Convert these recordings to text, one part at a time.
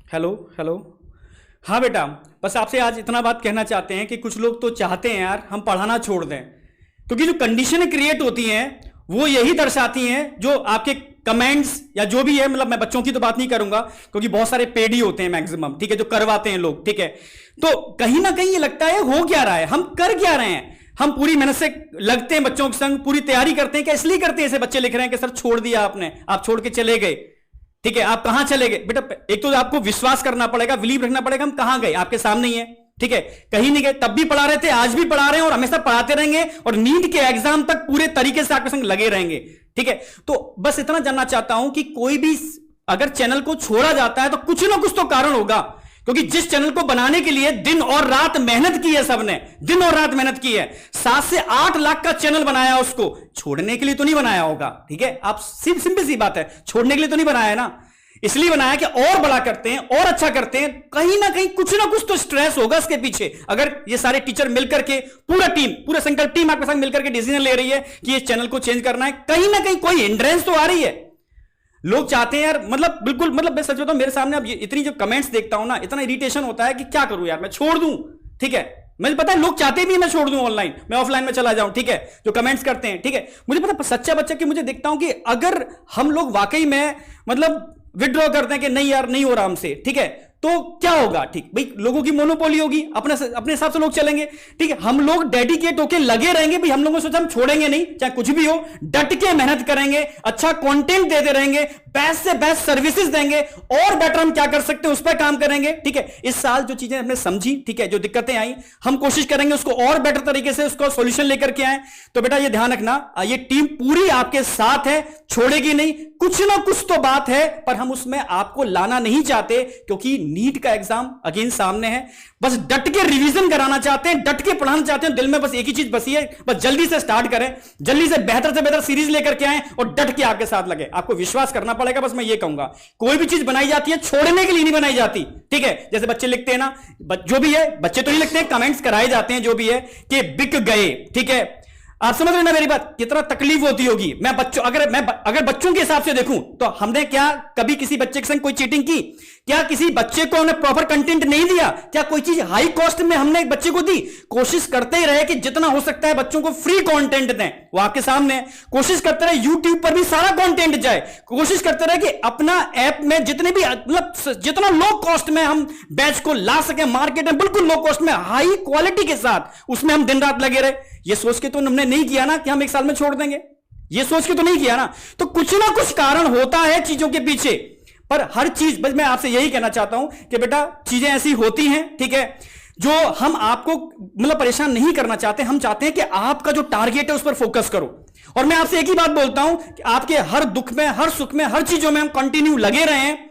Hello hello. हाँ बेटा, बस आपसे आज इतना बात कहना चाहते हैं कि कुछ लोग तो चाहते हैं यार हम पढ़ाना छोड़ दें, क्योंकि जो कंडीशनें क्रिएट होती हैं वो यही दर्शाती हैं जो आपके कमेंट्स या जो भी है, मतलब मैं बच्चों की तो बात नहीं करूंगा क्योंकि बहुत सारे पेड ही होते हैं मैक्सिमम, ठीक है, जो करवाते हैं लोग, ठीक है। तो कहीं ना कहीं ये लगता है हो क्या रहा है, हम कर क्या रहे हैं। हम पूरी मेहनत से लगते हैं बच्चों के संग, पूरी तैयारी करते हैं, क्या इसलिए करते हैं ऐसे बच्चे लिख रहे हैं कि सर छोड़ दिया आपने, आप छोड़ के चले गए, ठीक है, आप कहां चले गए। बेटा एक तो आपको विश्वास करना पड़ेगा, बिलीव रखना पड़ेगा, हम कहां गए, आपके सामने ही है, ठीक है, कहीं नहीं गए, तब भी पढ़ा रहे थे, आज भी पढ़ा रहे हैं और हमेशा पढ़ाते रहेंगे और नीट के एग्जाम तक पूरे तरीके से आपके संग लगे रहेंगे, ठीक है। तो बस इतना जानना चाहता हूं कि कोई भी अगर चैनल को छोड़ा जाता है तो कुछ ना कुछ तो कारण होगा, क्योंकि जिस चैनल को बनाने के लिए दिन और रात मेहनत की है, सबने दिन और रात मेहनत की है, 7 से 8 लाख का चैनल बनाया, उसको छोड़ने के लिए तो नहीं बनाया होगा, ठीक है। आप सिंपल सी बात है, छोड़ने के लिए तो नहीं बनाया है ना, इसलिए बनाया कि और बड़ा करते हैं और अच्छा करते हैं। कहीं ना कहीं कुछ ना कुछ तो स्ट्रेस होगा इसके पीछे। अगर ये सारे टीचर मिलकर के, पूरा टीम, पूरा संकल्प टीम आपके साथ मिलकर के डिसीजन ले रही है कि ये चैनल को चेंज करना है, कहीं ना कहीं कोई हिंड्रेंस तो आ रही है। लोग चाहते हैं यार, मतलब बिल्कुल, मतलब मैं सच बताऊं, मेरे सामने अब इतनी जो कमेंट्स देखता हूं ना, इतना इरिटेशन होता है कि क्या करूं यार, मैं छोड़ दूं, ठीक है। मुझे पता है लोग चाहते भी मैं छोड़ दूं ऑनलाइन, मैं ऑफलाइन में चला जाऊं, ठीक है, जो कमेंट्स करते हैं, ठीक है। मुझे पता सच्चा बच्चा कि मुझे देखता हूं कि अगर हम लोग वाकई में मतलब विड्रॉ करते हैं कि नहीं यार नहीं हो रहा हमसे, ठीक है, तो क्या होगा, ठीक भाई, लोगों की मोनोपोली होगी, अपने हिसाब से लोग चलेंगे, ठीक है। हम लोग डेडिकेट होकर लगे रहेंगे भाई, हम लोगों ने सोचा हम छोड़ेंगे नहीं, चाहे कुछ भी हो, डट के मेहनत करेंगे, अच्छा कंटेंट देते रहेंगे, बेस्ट से बेस्ट सर्विसेज देंगे, और बेटर हम क्या कर सकते हैं उस पर काम करेंगे, ठीक है। इस साल जो चीजें हमने समझी, ठीक है, जो दिक्कतें आई, हम कोशिश करेंगे उसको और बेटर तरीके से उसको सॉल्यूशन लेकर के आए। तो बेटा ये ध्यान रखना, ये टीम पूरी आपके साथ है, छोड़ेगी नहीं। कुछ ना कुछ तो बात है, पर हम उसमें आपको लाना नहीं चाहते, क्योंकि नीट का एग्जाम अगेन सामने है। बस डट के रिवीजन कराना चाहते हैं, डट के पढ़ाना चाहते हैं, दिल में बस एक ही चीज बसी है, बस जल्दी से स्टार्ट करें, जल्दी से बेहतर सीरीज लेकर के आए और डट के आपके साथ लगे। आपको विश्वास करना पड़ेगा, बस मैं ये कहूंगा, कोई भी चीज बनाई जाती है छोड़ने के लिए नहीं बनाई जाती, ठीक है। जैसे बच्चे लिखते हैं ना, जो भी है, बच्चे तो नहीं लिखते हैं, कमेंट्स कराए जाते हैं, जो भी है कि बिक गए, ठीक है। आप समझ रहे ना मेरी बात, कितना तकलीफ होती होगी। मैं अगर बच्चों के हिसाब से देखूं तो हमने क्या कभी किसी बच्चे के संग कोई चीटिंग की? क्या किसी बच्चे को हमने प्रॉपर कंटेंट नहीं दिया? क्या कोई चीज हाई कॉस्ट में हमने एक बच्चे को दी? कोशिश करते ही रहे कि जितना हो सकता है बच्चों को फ्री कंटेंट दें, वो आपके सामने है। कोशिश करते रहे यूट्यूब पर भी सारा कंटेंट जाए, कोशिश करते रहे कि अपना ऐप में जितने भी, मतलब जितना लो कॉस्ट में हम बैच को ला सके मार्केट में, बिल्कुल लो कॉस्ट में, हाई क्वालिटी के साथ, उसमें हम दिन रात लगे रहे। ये सोच के तो हमने नहीं किया ना कि हम 1 साल में छोड़ देंगे, ये सोच के तो नहीं किया ना। तो कुछ ना कुछ कारण होता है चीजों के पीछे, पर हर चीज, बस मैं आपसे यही कहना चाहता हूं कि बेटा चीजें ऐसी होती हैं, ठीक है, जो हम आपको मतलब परेशान नहीं करना चाहते। हम चाहते हैं कि आपका जो टारगेट है उस पर फोकस करो। और मैं आपसे एक ही बात बोलता हूं कि आपके हर दुख में, हर सुख में, हर चीजों में हम कंटिन्यू लगे रहे हैं,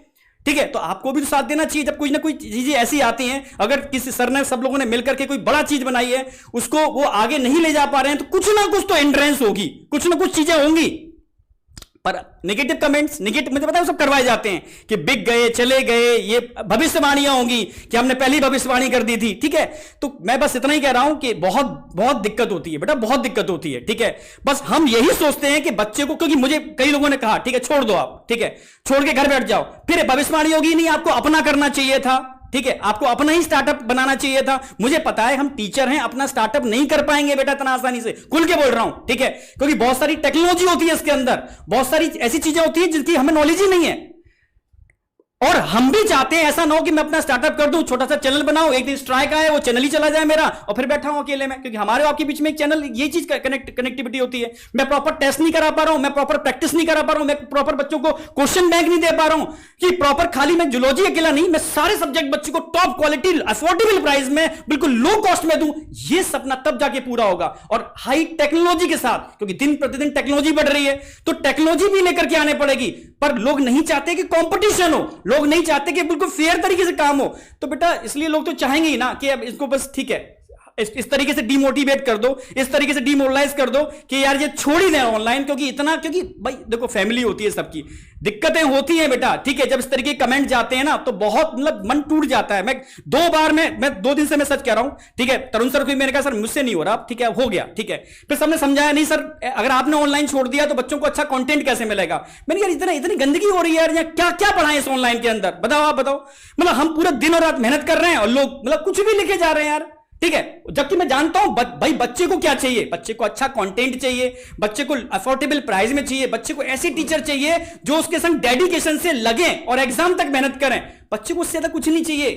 ठीक है। तो आपको भी तो साथ देना चाहिए जब कोई ना कोई चीजें ऐसी आती हैं। अगर किसी सर ने, सब लोगों ने मिलकर के कोई बड़ा चीज बनाई है, उसको वो आगे नहीं ले जा पा रहे हैं, तो कुछ ना कुछ तो हिंड्रेंस होगी, कुछ ना कुछ चीजें होंगी। पर नेगेटिव कमेंट्स, नेगेटिव, मुझे पता है सब करवाए जाते हैं कि बिक गए, चले गए, ये भविष्यवाणियां होंगी कि हमने पहली भविष्यवाणी कर दी थी, ठीक है। तो मैं बस इतना ही कह रहा हूं कि बहुत बहुत दिक्कत होती है बेटा, बहुत दिक्कत होती है, ठीक है। बस हम यही सोचते हैं कि बच्चे को, क्योंकि मुझे कई लोगों ने कहा ठीक है छोड़ दो आप, ठीक है, छोड़ के घर बैठ जाओ, फिर भविष्यवाणी होगी नहीं, आपको अपना करना चाहिए था, ठीक है, आपको अपना ही स्टार्टअप बनाना चाहिए था। मुझे पता है हम टीचर हैं, अपना स्टार्टअप नहीं कर पाएंगे बेटा इतना आसानी से, खुल के बोल रहा हूं, ठीक है, क्योंकि बहुत सारी टेक्नोलॉजी होती है इसके अंदर, बहुत सारी ऐसी चीजें होती है जिनकी हमें नॉलेज ही नहीं है। और हम भी चाहते हैं ऐसा ना हो कि मैं अपना स्टार्टअप कर दूं, छोटा सा चैनल बनाऊं, एक दिन स्ट्राइक आए, वो चैनल ही चला जाए मेरा, और फिर बैठा हूं अकेले में, क्योंकि हमारे आपके बीच में एक चैनल, ये चीज कनेक्टिविटी होती है। मैं प्रॉपर टेस्ट नहीं करा पा रहा हूं, मैं प्रॉपर प्रैक्टिस नहीं करा पा रहा हूं, मैं प्रॉपर बच्चों को क्वेश्चन बैंक नहीं दे पा रहा हूं, कि प्रॉपर खाली मैं जूलॉजी अकेला नहीं, मैं सारे सब्जेक्ट बच्चों को टॉप क्वालिटी अफोर्डेबल प्राइस में बिल्कुल लो कॉस्ट में दूं। ये सपना तब जाके पूरा होगा, और हाई टेक्नोलॉजी के साथ, क्योंकि दिन प्रतिदिन टेक्नोलॉजी बढ़ रही है, तो टेक्नोलॉजी भी लेकर के आने पड़ेगी। पर लोग नहीं चाहते कि कंपटीशन हो, लोग नहीं चाहते कि बिल्कुल फेयर तरीके से काम हो। तो बेटा इसलिए लोग तो चाहेंगे ही ना कि अब इसको बस ठीक है, इस तरीके से डिमोटिवेट कर दो, इस तरीके से डिमोरलाइज कर दो कि यार ये छोड़ ही दें ऑनलाइन, क्योंकि भाई देखो फैमिली होती है, सबकी दिक्कतें होती हैं बेटा, ठीक है। जब इस तरीके के कमेंट जाते हैं ना तो बहुत मतलब मन टूट जाता है। मैं 2 दिन से मैं सच कह रहा हूं, ठीक है। तरुण सर को मैंने कहा सर मुझसे नहीं हो रहा, ठीक है, हो गया, ठीक है। फिर सबने समझाया नहीं सर, अगर आपने ऑनलाइन छोड़ दिया तो बच्चों को अच्छा कंटेंट कैसे मिलेगा। मैंने यार इतनी गंदगी हो रही है यार, क्या क्या पढ़ाएं इस ऑनलाइन के अंदर, बताओ आप बताओ। मतलब हम पूरा दिन और रात मेहनत कर रहे हैं और लोग मतलब कुछ भी लिखे जा रहे हैं यार, ठीक है। जबकि मैं जानता हूं भाई बच्चे को क्या चाहिए, बच्चे को अच्छा कंटेंट चाहिए, बच्चे को अफोर्डेबल प्राइस में चाहिए, बच्चे को ऐसी टीचर चाहिए जो उसके संग डेडिकेशन से लगे और एग्जाम तक मेहनत करें। बच्चे को उससे ज्यादा कुछ नहीं चाहिए,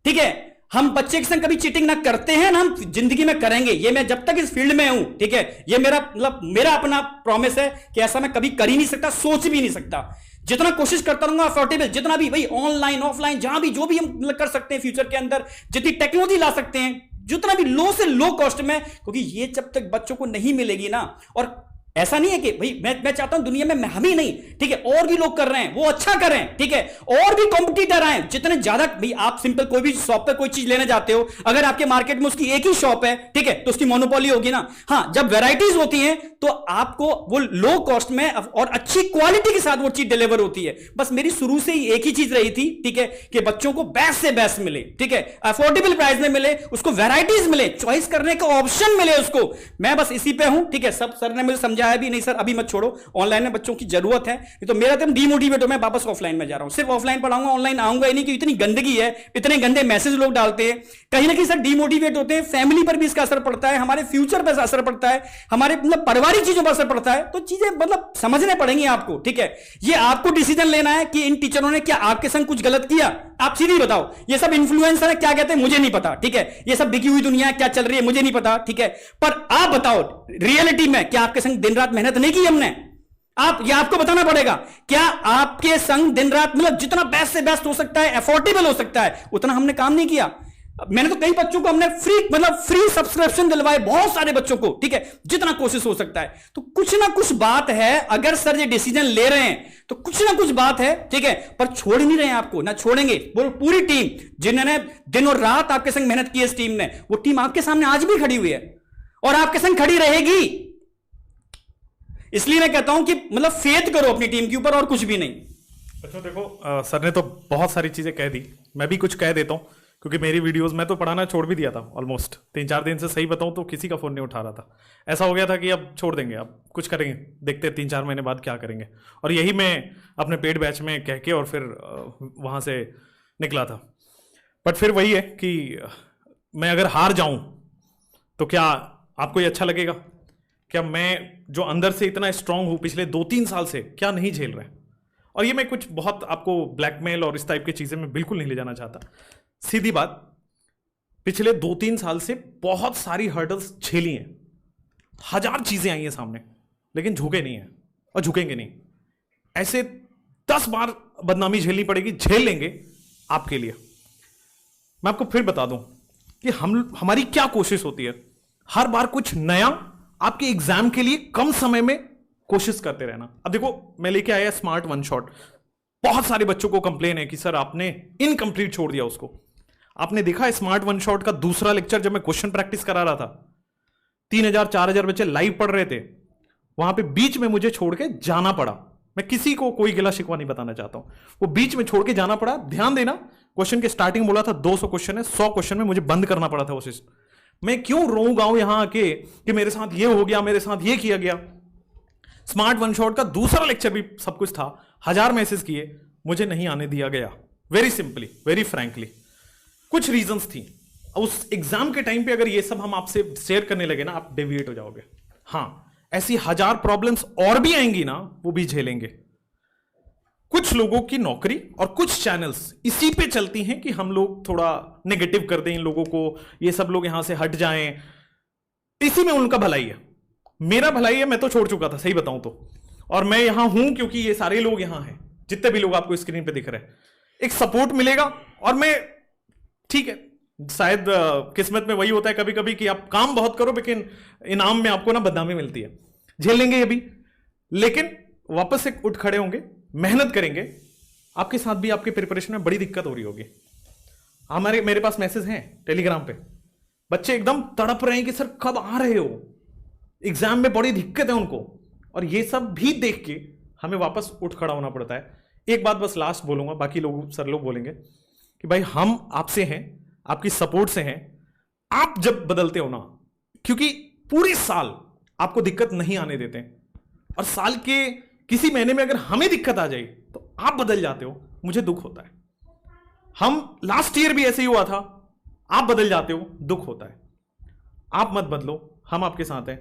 ठीक है। हम बच्चे के संग कभी चीटिंग ना करते हैं ना हम जिंदगी में करेंगे, ये मैं जब तक इस फील्ड में हूं, ठीक है। ये मेरा अपना प्रॉमिस है कि ऐसा मैं कभी कर ही नहीं सकता, सोच भी नहीं सकता। जितना कोशिश करता रहूंगा अफोर्डेबल, जितना भी भाई ऑनलाइन ऑफलाइन जहां भी जो भी हम कर सकते हैं फ्यूचर के अंदर, जितनी टेक्नोलॉजी ला सकते हैं, जितना भी लो से लो कॉस्ट में, क्योंकि ये जब तक बच्चों को नहीं मिलेगी ना, और ऐसा नहीं है कि भाई मैं चाहता हूं दुनिया में हम ही नहीं, ठीक है, और भी लोग कर रहे हैं वो अच्छा करें, ठीक है, और भी कॉम्पिटिटर आए जितने ज्यादा। भाई आप सिंपल कोई भी शॉप पे कोई चीज लेने जाते हो, अगर आपके मार्केट में उसकी एक ही शॉप है, ठीक है, तो उसकी मोनोपोली होगी ना। हाँ, जब वेराइटीज होती हैं तो आपको वो लो कॉस्ट में और अच्छी क्वालिटी के साथ वो चीज डिलीवर होती है। बस मेरी शुरू से ही एक ही चीज रही थी, ठीक है, कि बच्चों को बेस्ट से बेस्ट मिले, ठीक है, अफोर्डेबल प्राइस में मिले, उसको वेराइटीज मिले, चॉइस करने का ऑप्शन मिले उसको। मैं बस इसी पे हूं, ठीक है। सब सर ने मुझे समझाया भी नहीं सर अभी मत छोड़ो, ऑनलाइन में बच्चों की जरूरत है। तो मेरा तो डीमोटिवेट हो, मैं वापस ऑफलाइन में जा रहा हूं, सिर्फ ऑफलाइन पढ़ाऊंगा, ऑनलाइन आऊंगा ही नहीं, क्योंकि इतनी गंदगी है, इतने गंदे मैसेज लोग डालते हैं, कहीं ना कहीं सर डीमोटिवेट होते हैं। फैमिली पर भी इसका असर पड़ता है, हमारे फ्यूचर पर असर पड़ता है, हमारे मतलब पारिवारिक चीजों पर असर पड़ता है। तो चीजें मतलब समझने पड़ेंगी आपको, ठीक है। ये आपको डिसीजन लेना है कि इन टीचरों ने क्या आपके संग कुछ गलत किया। आप सीधी बताओ, ये सब इन्फ्लुएंसर है क्या कहते हैं मुझे नहीं पता, ठीक है, ये सब बिकी हुई दुनिया क्या चल रही है मुझे नहीं पता, ठीक है, पर आप बताओ रियलिटी में क्या आपके संग दिन रात मेहनत नहीं की हमने। ये आपको बताना पड़ेगा, क्या आपके संग दिन रात मतलब जितना बेस्ट से बेस्ट हो सकता है, अफोर्डेबल हो सकता है, उतना हमने काम नहीं किया। मैंने तो कई बच्चों को हमने फ्री सब्सक्रिप्शन दिलवाए, बहुत सारे बच्चों को, ठीक है, जितना कोशिश हो सकता है। तो कुछ ना कुछ बात है, अगर सर ये डिसीजन ले रहे हैं तो कुछ ना कुछ बात है, ठीक है, पर छोड़ नहीं रहे हैं आपको, ना छोड़ेंगे। वो पूरी टीम जिन्होंने दिन और रात आपके संग मेहनत की, इस टीम ने, वो टीम आपके सामने आज भी खड़ी हुई है और आपके संग खड़ी रहेगी। इसलिए मैं कहता हूं कि मतलब फेथ करो अपनी टीम के ऊपर और कुछ भी नहीं। अच्छा देखो, सर ने तो बहुत सारी चीजें कह दी, मैं भी कुछ कह देता हूं, क्योंकि मेरी वीडियोस मैं तो पढ़ाना छोड़ भी दिया था ऑलमोस्ट 3-4 दिन से। सही बताऊं तो किसी का फोन नहीं उठा रहा था, ऐसा हो गया था कि अब छोड़ देंगे, अब कुछ करेंगे, देखते 3-4 महीने बाद क्या करेंगे। और यही मैं अपने पेड बैच में कह के और फिर वहां से निकला था। बट फिर वही है कि मैं अगर हार जाऊं तो क्या आपको ये अच्छा लगेगा? क्या मैं जो अंदर से इतना स्ट्रांग हूं पिछले 2-3 साल से, क्या नहीं झेल रहा है? और ये मैं कुछ बहुत आपको ब्लैकमेल और इस टाइप की चीजें मैं बिल्कुल नहीं ले जाना चाहता। सीधी बात, पिछले 2-3 साल से बहुत सारी हर्डल्स झेली हैं, 1000 चीजें आई हैं सामने, लेकिन झुके नहीं है और झुकेंगे नहीं। ऐसे 10 बार बदनामी झेलनी पड़ेगी, झेल लेंगे आपके लिए। मैं आपको फिर बता दूं कि हमारी क्या कोशिश होती है, हर बार कुछ नया आपके एग्जाम के लिए कम समय में कोशिश करते रहना। अब देखो, मैं लेके आया स्मार्ट वन शॉट। बहुत सारे बच्चों को कंप्लेन है कि सर आपने इनकम्प्लीट छोड़ दिया उसको। आपने देखा स्मार्ट वन शॉट का दूसरा लेक्चर जब मैं क्वेश्चन प्रैक्टिस करा रहा था, 3000-4000 बच्चे लाइव पढ़ रहे थे, वहां पे बीच में मुझे छोड़ के जाना पड़ा। मैं किसी को कोई गिला शिकवा नहीं बताना चाहता हूं, वो बीच में छोड़ के जाना पड़ा। ध्यान देना, क्वेश्चन के स्टार्टिंग बोला था 200 क्वेश्चन है, 100 क्वेश्चन में मुझे बंद करना पड़ा था वो सिस्टम। मैं क्यों रोऊं गाऊं यहां आके कि मेरे साथ ये हो गया, मेरे साथ ये किया गया। स्मार्ट वन शॉट का दूसरा लेक्चर भी सब कुछ था, 1000 मैसेज किए, मुझे नहीं आने दिया गया। वेरी सिंपली, वेरी फ्रैंकली, कुछ रीजंस थी। उस एग्जाम के टाइम पे अगर ये सब हम आपसे शेयर करने लगे ना, आप डेविएट हो जाओगे। हां, ऐसी 1000 प्रॉब्लम्स और भी आएंगी ना, वो भी झेलेंगे। कुछ लोगों की नौकरी और कुछ चैनल्स इसी पे चलती हैं कि हम लोग थोड़ा नेगेटिव कर दें इन लोगों को, ये सब लोग यहां से हट जाएं, इसी में उनका भलाई है। मेरा भलाई है, मैं तो छोड़ चुका था सही बताऊं तो, और मैं यहां हूं क्योंकि ये सारे लोग यहां हैं, जितने भी लोग आपको स्क्रीन पे दिख रहे हैं। एक सपोर्ट मिलेगा, और मैं ठीक है, शायद किस्मत में वही होता है कभी कभी कि आप काम बहुत करो लेकिन इनाम में आपको ना बदनामी मिलती है। झेल लेंगे ये भी, लेकिन वापस से उठ खड़े होंगे, मेहनत करेंगे। आपके साथ भी आपके प्रिपरेशन में बड़ी दिक्कत हो रही होगी। मेरे पास मैसेज हैं टेलीग्राम पे, बच्चे एकदम तड़प रहे हैं कि सर कब आ रहे हो, एग्जाम में बड़ी दिक्कत है उनको, और ये सब भी देख के हमें वापस उठ खड़ा होना पड़ता है। एक बात बस लास्ट बोलूंगा, बाकी लोग सर लोग बोलेंगे कि भाई हम आपसे हैं, आपकी सपोर्ट से हैं। आप जब बदलते हो ना, क्योंकि पूरे साल आपको दिक्कत नहीं आने देते हैं, और साल के किसी महीने में अगर हमें दिक्कत आ जाए तो आप बदल जाते हो, मुझे दुख होता है। हम लास्ट ईयर भी ऐसे ही हुआ था, आप बदल जाते हो, दुख होता है। आप मत बदलो, हम आपके साथ हैं,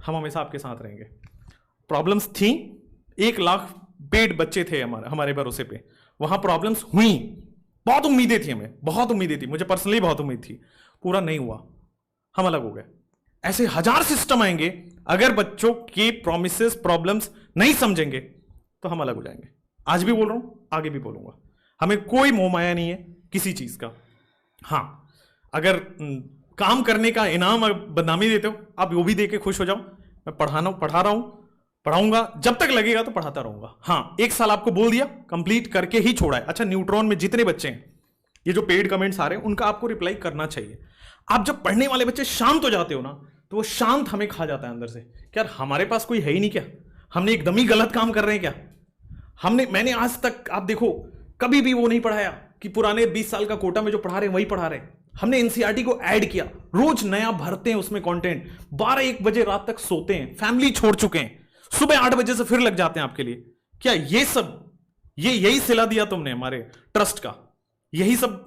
हम हमेशा आपके साथ रहेंगे। प्रॉब्लम्स थी, 1 लाख पेड बच्चे थे हमारे भरोसे पे, वहां प्रॉब्लम्स हुई, बहुत उम्मीदें थी, हमें बहुत उम्मीदें थी, मुझे पर्सनली बहुत उम्मीद थी, पूरा नहीं हुआ, हम अलग हो गए। ऐसे 1000 सिस्टम आएंगे, अगर बच्चों के प्रोमिसेस प्रॉब्लम्स नहीं समझेंगे तो हम अलग हो जाएंगे। आज भी बोल रहा हूं, आगे भी बोलूंगा, हमें कोई मोह माया नहीं है किसी चीज का। हाँ, अगर काम करने का इनाम बदनामी देते हो, आप वो भी दे के खुश हो जाओ। मैं पढ़ा रहा हूं, पढ़ाऊंगा, जब तक लगेगा तो पढ़ाता रहूंगा। हाँ, 1 साल आपको बोल दिया, कंप्लीट करके ही छोड़ा है। अच्छा, न्यूट्रॉन में जितने बच्चे हैं, ये जो पेड कमेंट्स आ रहे हैं, उनका आपको रिप्लाई करना चाहिए। आप जब पढ़ने वाले बच्चे शांत हो जाते हो ना, तो वो शांत हमें खा जाता है अंदर से, क्या हमारे पास कोई है ही नहीं क्या, हमने एकदम ही गलत काम कर रहे हैं क्या। मैंने आज तक आप देखो कभी भी वो नहीं पढ़ाया कि पुराने 20 साल का कोटा में जो पढ़ा रहे हैं वही पढ़ा रहे हैं। हमने एनसीईआरटी को ऐड किया, रोज नया भरते हैं उसमें कंटेंट, 12-1 बजे रात तक सोते हैं, फैमिली छोड़ चुके हैं, सुबह 8 बजे से फिर लग जाते हैं आपके लिए। क्या ये सब यही सिला दिया तुमने हमारे ट्रस्ट का, यही सब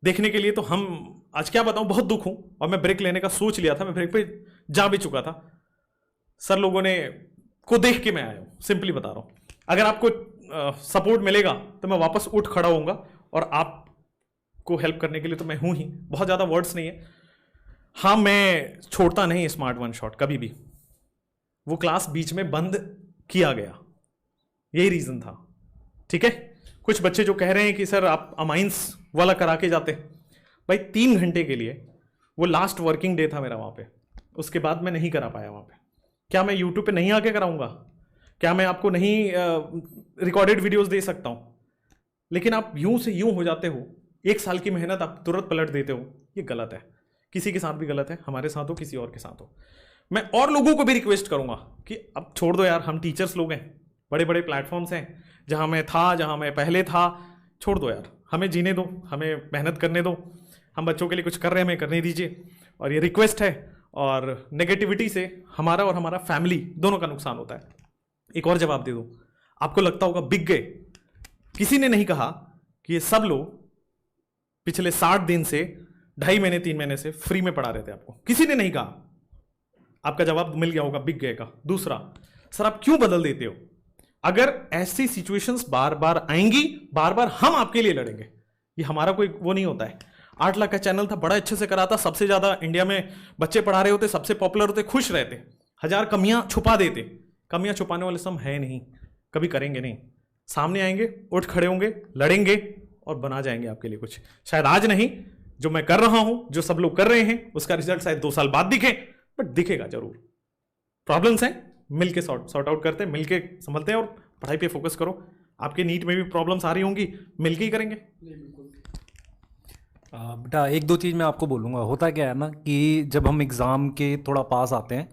देखने के लिए? तो हम आज क्या बताऊं, बहुत दुख हूं, और मैं ब्रेक लेने का सोच लिया था, मैं ब्रेक पे जा भी चुका था। सर लोगों ने को देख के मैं आया हूं, सिंपली बता रहा हूं। अगर आपको सपोर्ट मिलेगा तो मैं वापस उठ खड़ा होऊंगा, और आपको हेल्प करने के लिए तो मैं हूं ही। बहुत ज्यादा वर्ड्स नहीं है। हाँ, मैं छोड़ता नहीं स्मार्ट वन शॉट कभी भी। वो क्लास बीच में बंद किया गया, यही रीजन था। ठीक है, कुछ बच्चे जो कह रहे हैं कि सर आप अमाइंस वाला करा के जाते, भाई 3 घंटे के लिए, वो लास्ट वर्किंग डे था मेरा वहां पे, उसके बाद मैं नहीं करा पाया वहां पे। क्या मैं यूट्यूब पे नहीं आके कराऊंगा? क्या मैं आपको नहीं रिकॉर्डेड वीडियोस दे सकता हूं? लेकिन आप यूं से यूं हो जाते हो, 1 साल की मेहनत आप तुरंत पलट देते हो, ये गलत है। किसी के साथ भी गलत है, हमारे साथ हो, किसी और के साथ हो। मैं और लोगों को भी रिक्वेस्ट करूंगा कि अब छोड़ दो यार, हम टीचर्स लोग हैं, बड़े बड़े प्लेटफॉर्म्स हैं, जहां मैं था, जहां मैं पहले था, छोड़ दो यार, हमें जीने दो, हमें मेहनत करने दो। हम बच्चों के लिए कुछ कर रहे हैं, हमें करने दीजिए। और ये रिक्वेस्ट है, और नेगेटिविटी से हमारा और हमारा फैमिली दोनों का नुकसान होता है। एक और जवाब दे दो, आपको लगता होगा बिक गए, किसी ने नहीं कहा कि ये सब लोग पिछले 60 दिन से 2.5 महीने 3 महीने से फ्री में पढ़ा रहे थे आपको, किसी ने नहीं कहा। आपका जवाब मिल गया होगा बिक गए का। दूसरा, सर आप क्यों बदल देते हो? अगर ऐसी सिचुएशंस बार बार आएंगी, बार बार हम आपके लिए लड़ेंगे। ये हमारा कोई वो नहीं होता है। 8 लाख का चैनल था, बड़ा अच्छे से करा था, सबसे ज्यादा इंडिया में बच्चे पढ़ा रहे होते, सबसे पॉपुलर होते, खुश रहते, 1000 कमियां छुपा देते। कमियां छुपाने वाले सब है नहीं, कभी करेंगे नहीं, सामने आएंगे, उठ खड़े होंगे, लड़ेंगे और बना जाएंगे आपके लिए कुछ। शायद आज नहीं, जो मैं कर रहा हूं, जो सब लोग कर रहे हैं, उसका रिजल्ट शायद 2 साल बाद दिखे, बट दिखेगा जरूर। प्रॉब्लम्स हैं, मिलके सॉर्ट आउट करते हैं, मिलके संभलते हैं, और पढ़ाई पे फोकस करो। आपके नीट में भी प्रॉब्लम्स आ रही होंगी, मिलके ही करेंगे। बेटा 1-2 चीज़ मैं आपको बोलूँगा। होता क्या है ना कि जब हम एग्ज़ाम के थोड़ा पास आते हैं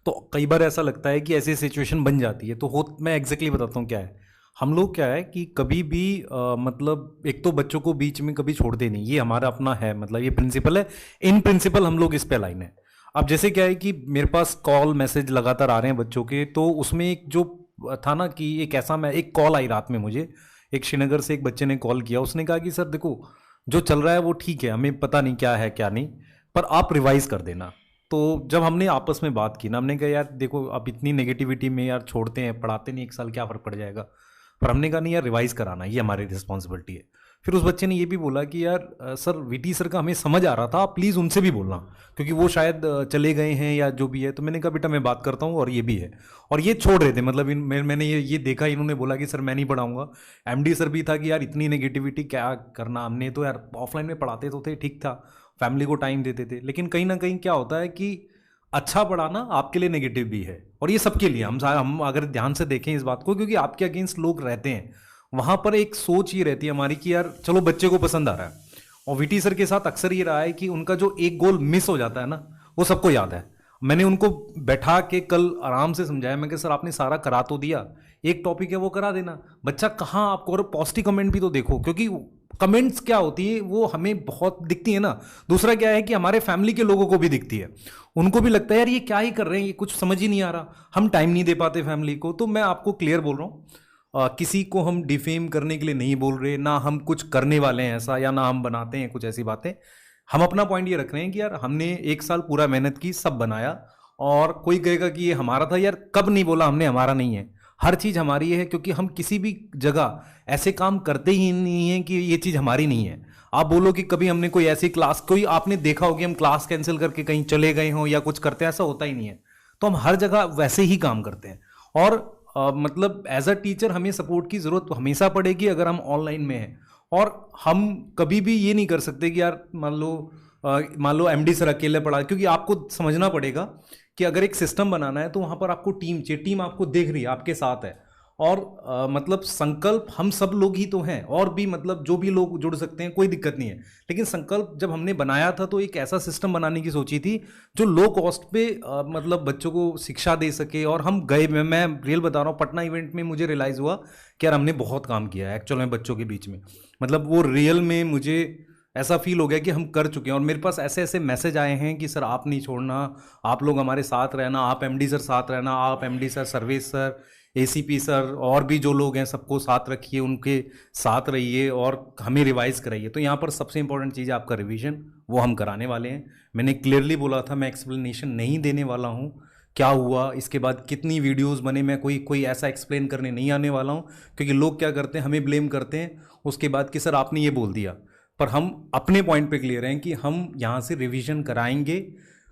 तो कई बार ऐसा लगता है कि ऐसी सिचुएशन बन जाती है। तो मैं एग्जैक्टली बताता हूँ क्या है। हम लोग क्या है कि कभी भी मतलब एक तो बच्चों को बीच में कभी छोड़ते नहीं, ये हमारा अपना है, मतलब ये प्रिंसिपल है। इन प्रिंसिपल हम लोग इस पे अलाइन है। अब जैसे क्या है कि मेरे पास कॉल मैसेज लगातार आ रहे हैं बच्चों के, तो उसमें एक जो था ना कि एक कॉल आई रात में मुझे, एक श्रीनगर से एक बच्चे ने कॉल किया। उसने कहा कि सर देखो जो चल रहा है वो ठीक है, हमें पता नहीं क्या है क्या नहीं, पर आप रिवाइज कर देना। तो जब हमने आपस में बात की ना, हमने कहा यार देखो अब इतनी नेगेटिविटी में यार छोड़ते हैं, पढ़ाते नहीं, 1 साल क्या फ़र्क पड़ जाएगा। पर हमने कहा नहीं यार, रिवाइज कराना ये हमारी रिस्पॉन्सिबिलिटी है। फिर उस बच्चे ने ये भी बोला कि यार सर वीटी सर का हमें समझ आ रहा था, आप प्लीज़ उनसे भी बोलना, क्योंकि वो शायद चले गए हैं या जो भी है। तो मैंने कहा बेटा मैं बात करता हूँ, और ये भी है। और ये छोड़ रहे थे, मतलब मैंने ये देखा, इन्होंने बोला कि सर मैं नहीं पढ़ाऊँगा। एमडी सर भी था कि यार इतनी नेगेटिविटी क्या करना, हमने तो यार ऑफलाइन में पढ़ाते तो थे, ठीक था, फैमिली को टाइम देते थे। लेकिन कहीं ना कहीं क्या होता है कि अच्छा पढ़ाना आपके लिए नेगेटिव भी है, और ये सबके लिए। हम अगर ध्यान से देखें इस बात को, क्योंकि आपके अगेंस्ट लोग रहते हैं, वहाँ पर एक सोच ये रहती है हमारी कि यार चलो बच्चे को पसंद आ रहा है, और वीटी सर के साथ अक्सर ये रहा है कि उनका जो एक गोल मिस हो जाता है ना, वो सबको याद है। मैंने उनको बैठा के कल आराम से समझाया, मैं कि सर आपने सारा करा तो दिया, एक टॉपिक है वो करा देना, बच्चा कहाँ आपको, और पॉजिटिव कमेंट भी तो देखो, क्योंकि कमेंट्स क्या होती है वो हमें बहुत दिखती है ना। दूसरा क्या है कि हमारे फैमिली के लोगों को भी दिखती है, उनको भी लगता है यार ये क्या ही कर रहे हैं, ये कुछ समझ ही नहीं आ रहा, हम टाइम नहीं दे पाते फैमिली को। तो मैं आपको क्लियर बोल रहा हूँ, किसी को हम डिफेम करने के लिए नहीं बोल रहे, ना हम कुछ करने वाले हैं ऐसा, या ना हम बनाते हैं कुछ ऐसी बातें। हम अपना पॉइंट ये रख रहे हैं कि यार हमने 1 साल पूरा मेहनत की, सब बनाया, और कोई कहेगा कि ये हमारा था, यार कब नहीं बोला हमने हमारा नहीं है, हर चीज़ हमारी है, क्योंकि हम किसी भी जगह ऐसे काम करते ही नहीं हैं कि ये चीज़ हमारी नहीं है। आप बोलो कि कभी हमने कोई ऐसी क्लास, कोई आपने देखा हो कि हम क्लास कैंसिल करके कहीं चले गए हों या कुछ करते हैं, ऐसा होता ही नहीं है। तो हम हर जगह वैसे ही काम करते हैं, और मतलब एज अ टीचर हमें सपोर्ट की ज़रूरत हमेशा पड़ेगी अगर हम ऑनलाइन में हैं। और हम कभी भी ये नहीं कर सकते कि यार मान लो एमडी सर अकेले पढ़ा, क्योंकि आपको समझना पड़ेगा कि अगर एक सिस्टम बनाना है तो वहाँ पर आपको टीम चाहिए, टीम आपको देख रही है, आपके साथ है, और मतलब संकल्प हम सब लोग ही तो हैं, और भी मतलब जो भी लोग जुड़ सकते हैं, कोई दिक्कत नहीं है। लेकिन संकल्प जब हमने बनाया था तो एक ऐसा सिस्टम बनाने की सोची थी जो लो कॉस्ट पे मतलब बच्चों को शिक्षा दे सके। और हम गए, मैं रियल बता रहा हूँ, पटना इवेंट में मुझे रियलाइज़ हुआ कि यार हमने बहुत काम किया है एक्चुअल में बच्चों के बीच में, मतलब वो रियल में मुझे ऐसा फील हो गया कि हम कर चुके हैं। और मेरे पास ऐसे ऐसे मैसेज आए हैं कि सर आप नहीं छोड़ना, आप लोग हमारे साथ रहना, आप एमडी सर साथ रहना, आप MD sir, Sarvesh sir, ACP sir, और भी जो लोग हैं सबको साथ रखिए, उनके साथ रहिए और हमें रिवाइज कराइए। तो यहाँ पर सबसे इंपॉर्टेंट चीज़ है आपका रिवीजन, वो हम कराने वाले हैं। मैंने क्लियरली बोला था मैं एक्सप्लेनेशन नहीं देने वाला हूँ क्या हुआ, इसके बाद कितनी वीडियोस बने, मैं कोई ऐसा एक्सप्लेन करने नहीं आने वाला हूँ। क्योंकि लोग क्या करते हैं, हमें ब्लेम करते हैं उसके बाद कि सर आपने ये बोल दिया, पर हम अपने पॉइंट पे क्लियर हैं कि हम यहाँ से रिवीजन कराएंगे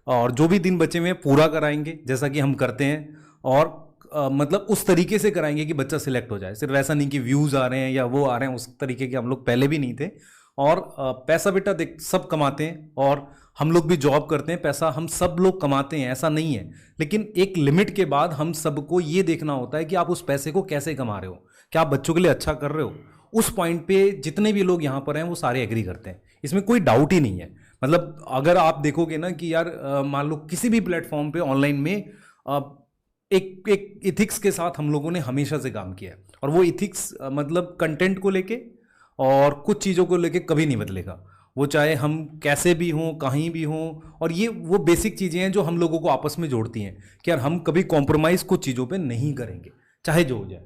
और जो भी दिन बचे हुए पूरा कराएंगे जैसा कि हम करते हैं, और मतलब उस तरीके से कराएंगे कि बच्चा सिलेक्ट हो जाए। सिर्फ ऐसा नहीं कि व्यूज़ आ रहे हैं या वो आ रहे हैं, उस तरीके के हम लोग पहले भी नहीं थे। और पैसा बेटा देख सब कमाते हैं, और हम लोग भी जॉब करते हैं, पैसा हम सब लोग कमाते हैं, ऐसा नहीं है। लेकिन एक लिमिट के बाद हम सबको ये देखना होता है कि आप उस पैसे को कैसे कमा रहे हो, क्या आप बच्चों के लिए अच्छा कर रहे हो। उस पॉइंट पे जितने भी लोग यहाँ पर हैं वो सारे एग्री करते हैं, इसमें कोई डाउट ही नहीं है। मतलब अगर आप देखोगे ना कि यार मान लो किसी भी प्लेटफॉर्म पे ऑनलाइन में एक इथिक्स के साथ हम लोगों ने हमेशा से काम किया है, और वो इथिक्स मतलब कंटेंट को लेके और कुछ चीज़ों को लेके कभी नहीं बदलेगा, वो चाहे हम कैसे भी हों, कहीं भी हों। और ये वो बेसिक चीज़ें हैं जो हम लोगों को आपस में जोड़ती हैं कि यार हम कभी कॉम्प्रोमाइज़ कुछ चीज़ों पे नहीं करेंगे, चाहे जो हो जाए।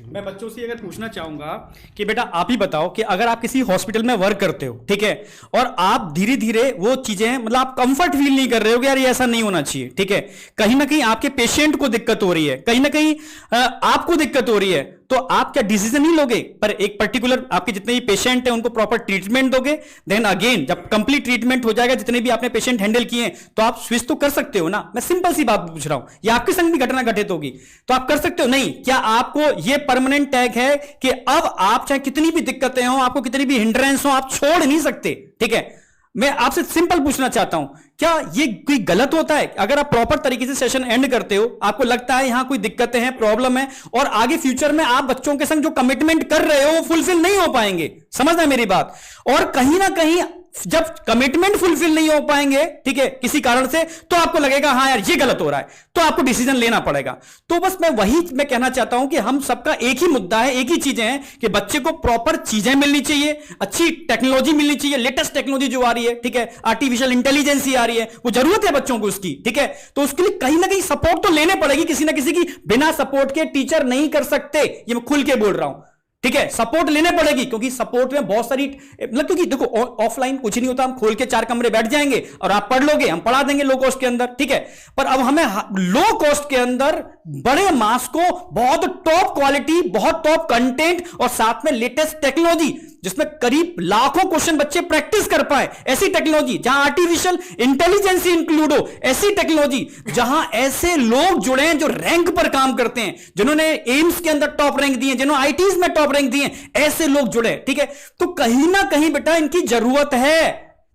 मैं बच्चों से अगर पूछना चाहूंगा कि बेटा आप ही बताओ कि अगर आप किसी हॉस्पिटल में वर्क करते हो, ठीक है, और आप धीरे धीरे वो चीजें मतलब आप कंफर्ट फील नहीं कर रहे हो कि यार ये ऐसा नहीं होना चाहिए, ठीक है, कहीं ना कहीं आपके पेशेंट को दिक्कत हो रही है, कहीं ना कहीं आपको दिक्कत हो रही है, तो आप क्या डिसीजन नहीं लोगे, पर एक पर्टिकुलर आपके जितने भी पेशेंट हैं उनको प्रॉपर ट्रीटमेंट दोगे, देन अगेन जब कंप्लीट ट्रीटमेंट हो जाएगा, जितने भी आपने पेशेंट हैंडल किए हैं, तो आप स्विच तो कर सकते हो ना। मैं सिंपल सी बात पूछ रहा हूं, या आपके संग भी घटना घटित होगी तो आप कर सकते हो नहीं, क्या आपको यह परमानेंट टैग है कि अब आप चाहे कितनी भी दिक्कतें हो, आपको कितनी भी हिंड्रेंस हो, आप छोड़ नहीं सकते, ठीक है। मैं आपसे सिंपल पूछना चाहता हूं, क्या ये कोई गलत होता है अगर आप प्रॉपर तरीके से सेशन एंड करते हो, आपको लगता है यहां कोई दिक्कतें हैं, प्रॉब्लम है, और आगे फ्यूचर में आप बच्चों के संग जो कमिटमेंट कर रहे हो वो फुलफिल नहीं हो पाएंगे, समझना मेरी बात, और कहीं ना कहीं जब कमिटमेंट फुलफिल नहीं हो पाएंगे, ठीक है, किसी कारण से, तो आपको लगेगा हाँ यार ये गलत हो रहा है, तो आपको डिसीजन लेना पड़ेगा। तो बस मैं कहना चाहता हूं कि हम सबका एक ही मुद्दा है, एक ही चीजें हैं कि बच्चे को प्रॉपर चीजें मिलनी चाहिए, अच्छी टेक्नोलॉजी मिलनी चाहिए, लेटेस्ट टेक्नोलॉजी जो आ रही है, ठीक है, आर्टिफिशियल इंटेलिजेंस आ रही है, वो जरूरत है बच्चों को उसकी, ठीक है। तो उसके लिए कहीं ना कहीं सपोर्ट तो लेने पड़ेगी किसी ना किसी की, बिना सपोर्ट के टीचर नहीं कर सकते, ये मैं खुल के बोल रहा हूं, ठीक है, सपोर्ट लेने पड़ेगी, क्योंकि सपोर्ट में बहुत सारी मतलब, क्योंकि देखो ऑफलाइन कुछ नहीं होता, हम खोल के 4 कमरे बैठ जाएंगे और आप पढ़ लोगे, हम पढ़ा देंगे लो कॉस्ट के अंदर, ठीक है। पर अब हमें लो कॉस्ट के अंदर बड़े मास को बहुत टॉप क्वालिटी, बहुत टॉप कंटेंट और साथ में लेटेस्ट टेक्नोलॉजी जिसमें करीब लाखों क्वेश्चन बच्चे प्रैक्टिस कर पाए, ऐसी टेक्नोलॉजी जहां आर्टिफिशियल इंटेलिजेंस इंक्लूड हो, ऐसी टेक्नोलॉजी जहां ऐसे लोग जुड़े हैं जो रैंक पर काम करते हैं, जिन्होंने एम्स के अंदर टॉप रैंक दिए, जिन्होंने आईटीज में टॉप रैंक दिए, ऐसे लोग जुड़े, ठीक है। तो कहीं ना कहीं बेटा इनकी जरूरत है,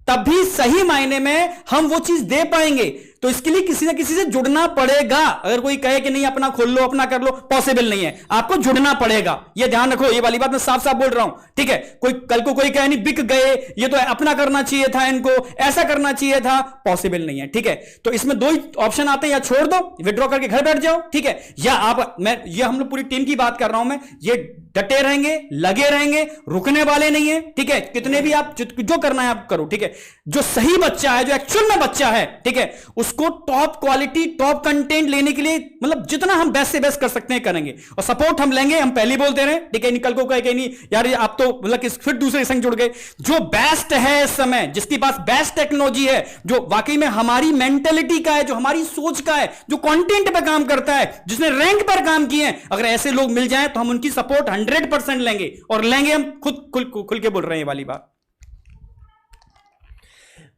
तभी सही मायने में हम वो चीज दे पाएंगे। तो इसके लिए किसी ना किसी से जुड़ना पड़ेगा। अगर कोई कहे कि नहीं अपना खोल लो, अपना कर लो, पॉसिबल नहीं है, आपको जुड़ना पड़ेगा। ये ध्यान रखो, ये वाली बात मैं साफ साफ बोल रहा हूं, ठीक है। कोई कल को कोई कहे नहीं बिक गए, ये तो अपना करना चाहिए था, इनको ऐसा करना चाहिए था, पॉसिबल नहीं है, ठीक है। तो इसमें दो ही ऑप्शन आते हैं, या छोड़ दो, विड्रॉ करके घर बैठ जाओ, ठीक है, या आप, मैं ये हम लोग पूरी टीम की बात कर रहा हूं, मैं ये डटे रहेंगे, लगे रहेंगे, रुकने वाले नहीं है, ठीक है। कितने भी आप जो करना है आप करो, ठीक है। जो सही बच्चा है, जो एक्चुअल में बच्चा है, ठीक है, उसको टॉप क्वालिटी, टॉप कंटेंट लेने के लिए मतलब जितना हम बेस्ट से बेस्ट कर सकते हैं करेंगे, और सपोर्ट हम लेंगे, हम पहले बोलते रहे, ठीक है। निकल को कहे नहीं यार आप तो मतलब फिर दूसरे संग जुड़ गए। जो बेस्ट है इस समय, जिसके पास बेस्ट टेक्नोलॉजी है, जो वाकई में हमारी मेंटेलिटी का है, जो हमारी सोच का है, जो कंटेंट पर काम करता है, जिसने रैंक पर काम किए हैं, अगर ऐसे लोग मिल जाएं तो हम उनकी सपोर्ट 100% लेंगे, और लेंगे हम खुद खुल के बोल रहे हैं ये वाली बात।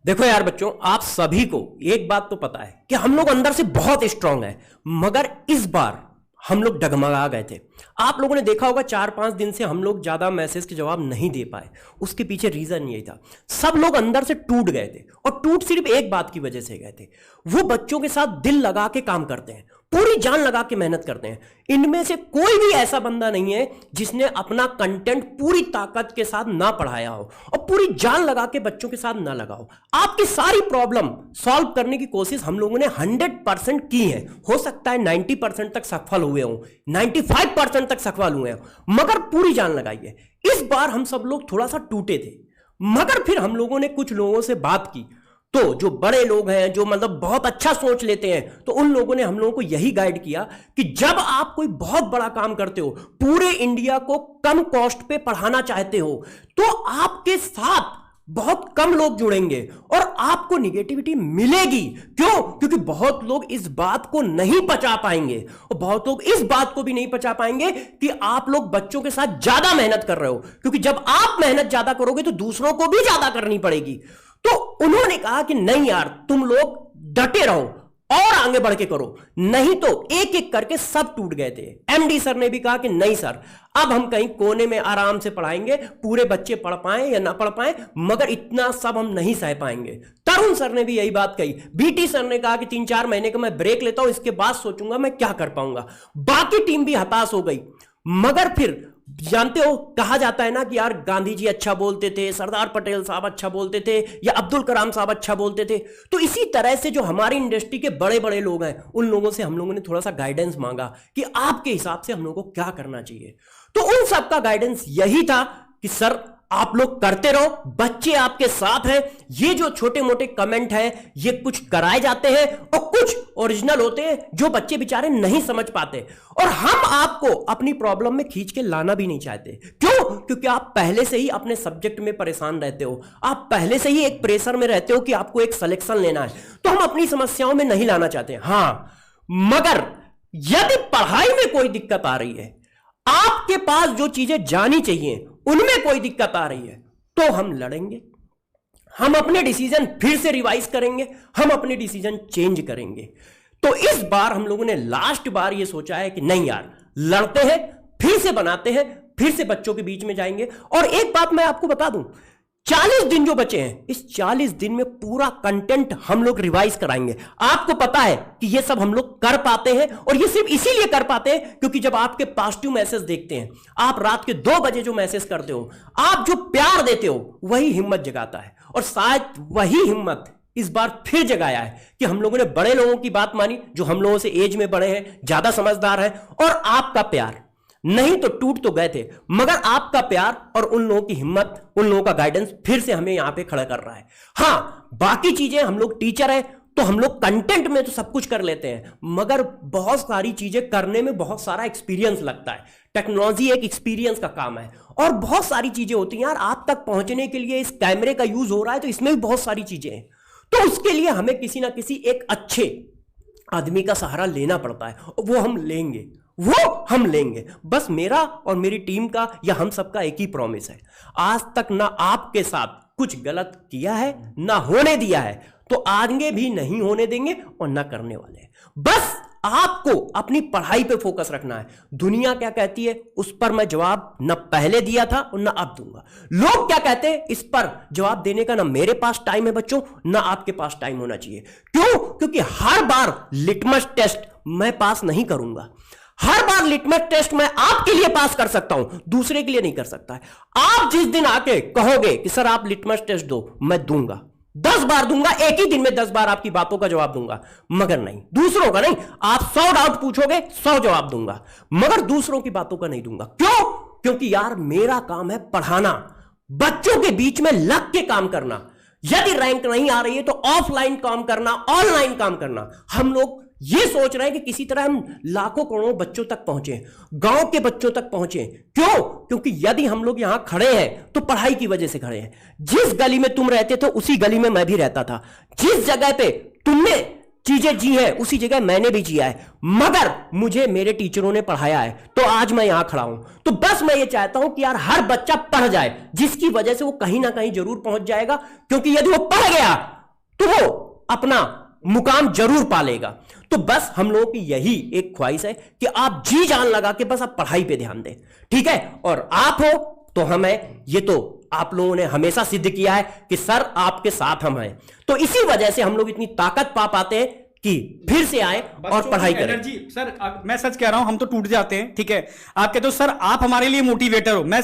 देखो यार बच्चों, आप सभी को एक बात तो पता है कि हम लोग अंदर से बहुत स्ट्रांग है, मगर इस बार हम लोग डगमगा गए थे। आप लोगों ने देखा होगा 4-5 दिन से हम लोग ज्यादा मैसेज के जवाब नहीं दे पाए। उसके पीछे रीजन यही था, सब लोग अंदर से टूट गए थे, और टूट सिर्फ एक बात की वजह से गए थे, वो बच्चों के साथ दिल लगा के काम करते हैं, पूरी जान लगा के मेहनत करते हैं। इनमें से कोई भी ऐसा बंदा नहीं है जिसने अपना कंटेंट पूरी ताकत के साथ ना पढ़ाया हो और पूरी जान लगा के बच्चों के साथ ना लगा हो। आपकी सारी प्रॉब्लम सॉल्व करने की कोशिश हम लोगों ने 100% की है। हो सकता है 90% तक सफल हुए हो, 95% तक सफल हुए हो, मगर पूरी जान लगाई है। इस बार हम सब लोग थोड़ा सा टूटे थे, मगर फिर हम लोगों ने कुछ लोगों से बात की, तो जो बड़े लोग हैं, जो मतलब बहुत अच्छा सोच लेते हैं, तो उन लोगों ने हम लोगों को यही गाइड किया कि जब आप कोई बहुत बड़ा काम करते हो, पूरे इंडिया को कम कॉस्ट पे पढ़ाना चाहते हो, तो आपके साथ बहुत कम लोग जुड़ेंगे और आपको निगेटिविटी मिलेगी। क्यों? क्योंकि बहुत लोग इस बात को नहीं पचा पाएंगे, और बहुत लोग इस बात को भी नहीं पचा पाएंगे कि आप लोग बच्चों के साथ ज्यादा मेहनत कर रहे हो, क्योंकि जब आप मेहनत ज्यादा करोगे तो दूसरों को भी ज्यादा करनी पड़ेगी। तो उन्होंने कहा कि नहीं यार, तुम लोग डटे रहो और आगे बढ़ के करो, नहीं तो एक एक करके सब टूट गए थे। एमडी सर ने भी कहा कि नहीं सर, अब हम कहीं कोने में आराम से पढ़ाएंगे, पूरे बच्चे पढ़ पाए या ना पढ़ पाए, मगर इतना सब हम नहीं सह पाएंगे। तरुण सर ने भी यही बात कही। बीटी सर ने कहा कि 3-4 महीने का मैं ब्रेक लेता हूं, इसके बाद सोचूंगा मैं क्या कर पाऊंगा। बाकी टीम भी हताश हो गई, मगर फिर जानते हो, कहा जाता है ना कि यार गांधी जी अच्छा बोलते थे, सरदार पटेल साहब अच्छा बोलते थे, या अब्दुल कलाम साहब अच्छा बोलते थे। तो इसी तरह से जो हमारी इंडस्ट्री के बड़े बड़े लोग हैं, उन लोगों से हम लोगों ने थोड़ा सा गाइडेंस मांगा कि आपके हिसाब से हम लोगों को क्या करना चाहिए। तो उन सबका गाइडेंस यही था कि सर आप लोग करते रहो, बच्चे आपके साथ हैं। ये जो छोटे मोटे कमेंट हैं, ये कुछ कराए जाते हैं और कुछ ओरिजिनल होते हैं जो बच्चे बेचारे नहीं समझ पाते, और हम आपको अपनी प्रॉब्लम में खींच के लाना भी नहीं चाहते। क्यों? क्योंकि आप पहले से ही अपने सब्जेक्ट में परेशान रहते हो, आप पहले से ही एक प्रेशर में रहते हो कि आपको एक सिलेक्शन लेना है, तो हम अपनी समस्याओं में नहीं लाना चाहते। हाँ, मगर यदि पढ़ाई में कोई दिक्कत आ रही है, आपके पास जो चीजें जानी चाहिए उनमें कोई दिक्कत आ रही है, तो हम लड़ेंगे, हम अपने डिसीजन फिर से रिवाइज करेंगे, हम अपने डिसीजन चेंज करेंगे। तो इस बार हम लोगों ने लास्ट बार ये सोचा है कि नहीं यार, लड़ते हैं, फिर से बनाते हैं, फिर से बच्चों के बीच में जाएंगे। और एक बात मैं आपको बता दूं, 40 दिन जो बचे हैं, इस 40 दिन में पूरा कंटेंट हम लोग रिवाइज कराएंगे। आपको पता है कि ये सब हम लोग कर पाते हैं, और ये सिर्फ इसीलिए कर पाते हैं क्योंकि जब आपके पॉजिटिव मैसेज देखते हैं, आप रात के 2 बजे जो मैसेज करते हो, आप जो प्यार देते हो, वही हिम्मत जगाता है। और शायद वही हिम्मत इस बार फिर जगाया है कि हम लोगों ने बड़े लोगों की बात मानी, जो हम लोगों से एज में बड़े हैं, ज्यादा समझदार हैं, और आपका प्यार। नहीं तो टूट तो गए थे, मगर आपका प्यार और उन लोगों की हिम्मत, उन लोगों का गाइडेंस फिर से हमें यहां पे खड़ा कर रहा है। हां, बाकी चीजें हम लोग टीचर हैं, तो हम लोग कंटेंट में तो सब कुछ कर लेते हैं, मगर बहुत सारी चीजें करने में बहुत सारा एक्सपीरियंस लगता है। टेक्नोलॉजी एक एक्सपीरियंस का काम है, और बहुत सारी चीजें होती हैं यार। आप तक पहुंचने के लिए इस कैमरे का यूज हो रहा है, तो इसमें भी बहुत सारी चीजें हैं। तो उसके लिए हमें किसी ना किसी एक अच्छे आदमी का सहारा लेना पड़ता है, वो हम लेंगे। बस मेरा और मेरी टीम का या हम सबका एक ही प्रॉमिस है, आज तक ना आपके साथ कुछ गलत किया है, ना होने दिया है, तो आगे भी नहीं होने देंगे और ना करने वाले हैं। बस आपको अपनी पढ़ाई पे फोकस रखना है। दुनिया क्या कहती है उस पर मैं जवाब न पहले दिया था और न अब दूंगा। लोग क्या कहते हैं इस पर जवाब देने का ना मेरे पास टाइम है बच्चों, ना आपके पास टाइम होना चाहिए। क्यों? क्योंकि हर बार लिटमस टेस्ट मैं पास नहीं करूंगा। हर बार लिटमस टेस्ट मैं आपके लिए पास कर सकता हूं, दूसरे के लिए नहीं कर सकता है। आप जिस दिन आके कहोगे कि सर आप लिटमस टेस्ट दो, मैं दूंगा, 10 बार दूंगा, एक ही दिन में 10 बार आपकी बातों का जवाब दूंगा, मगर नहीं दूसरों का नहीं। आप 100 डाउट पूछोगे 100 जवाब दूंगा, मगर दूसरों की बातों का नहीं दूंगा। क्यों? क्योंकि यार मेरा काम है पढ़ाना, बच्चों के बीच में लग के काम करना। यदि रैंक नहीं आ रही है तो ऑफलाइन काम करना, ऑनलाइन काम करना। हम लोग ये सोच रहे हैं कि किसी तरह हम लाखों करोड़ों बच्चों तक पहुंचे, गांव के बच्चों तक पहुंचे। क्यों? क्योंकि यदि हम लोग यहां खड़े हैं तो पढ़ाई की वजह से खड़े हैं। जिस गली में तुम रहते थे उसी गली में मैं भी रहता था, जिस जगह पे तुमने चीजें जी है उसी जगह मैंने भी जिया है, मगर मुझे मेरे टीचरों ने पढ़ाया है तो आज मैं यहां खड़ा हूं। तो बस मैं ये चाहता हूं कि यार हर बच्चा पढ़ जाए, जिसकी वजह से वो कहीं ना कहीं जरूर पहुंच जाएगा। क्योंकि यदि वो पढ़ गया तो वो अपना मुकाम जरूर पालेगा। तो बस हम लोगों की यही एक ख्वाहिश है कि आप जी जान लगा के बस आप पढ़ाई पे ध्यान दें, ठीक है? और आप हो तो हम हैं, ये तो आप लोगों ने हमेशा सिद्ध किया है कि सर आपके साथ हम हैं। तो इसी वजह से हम लोग इतनी ताकत पा पाते हैं कि फिर से आए और पढ़ाई करें। एनर्जी सर मैं सच कह रहा हूं, हम तो टूट जाते हैं, ठीक है? आप कहते हो सर आप हमारे लिए मोटिवेटर हो। मैं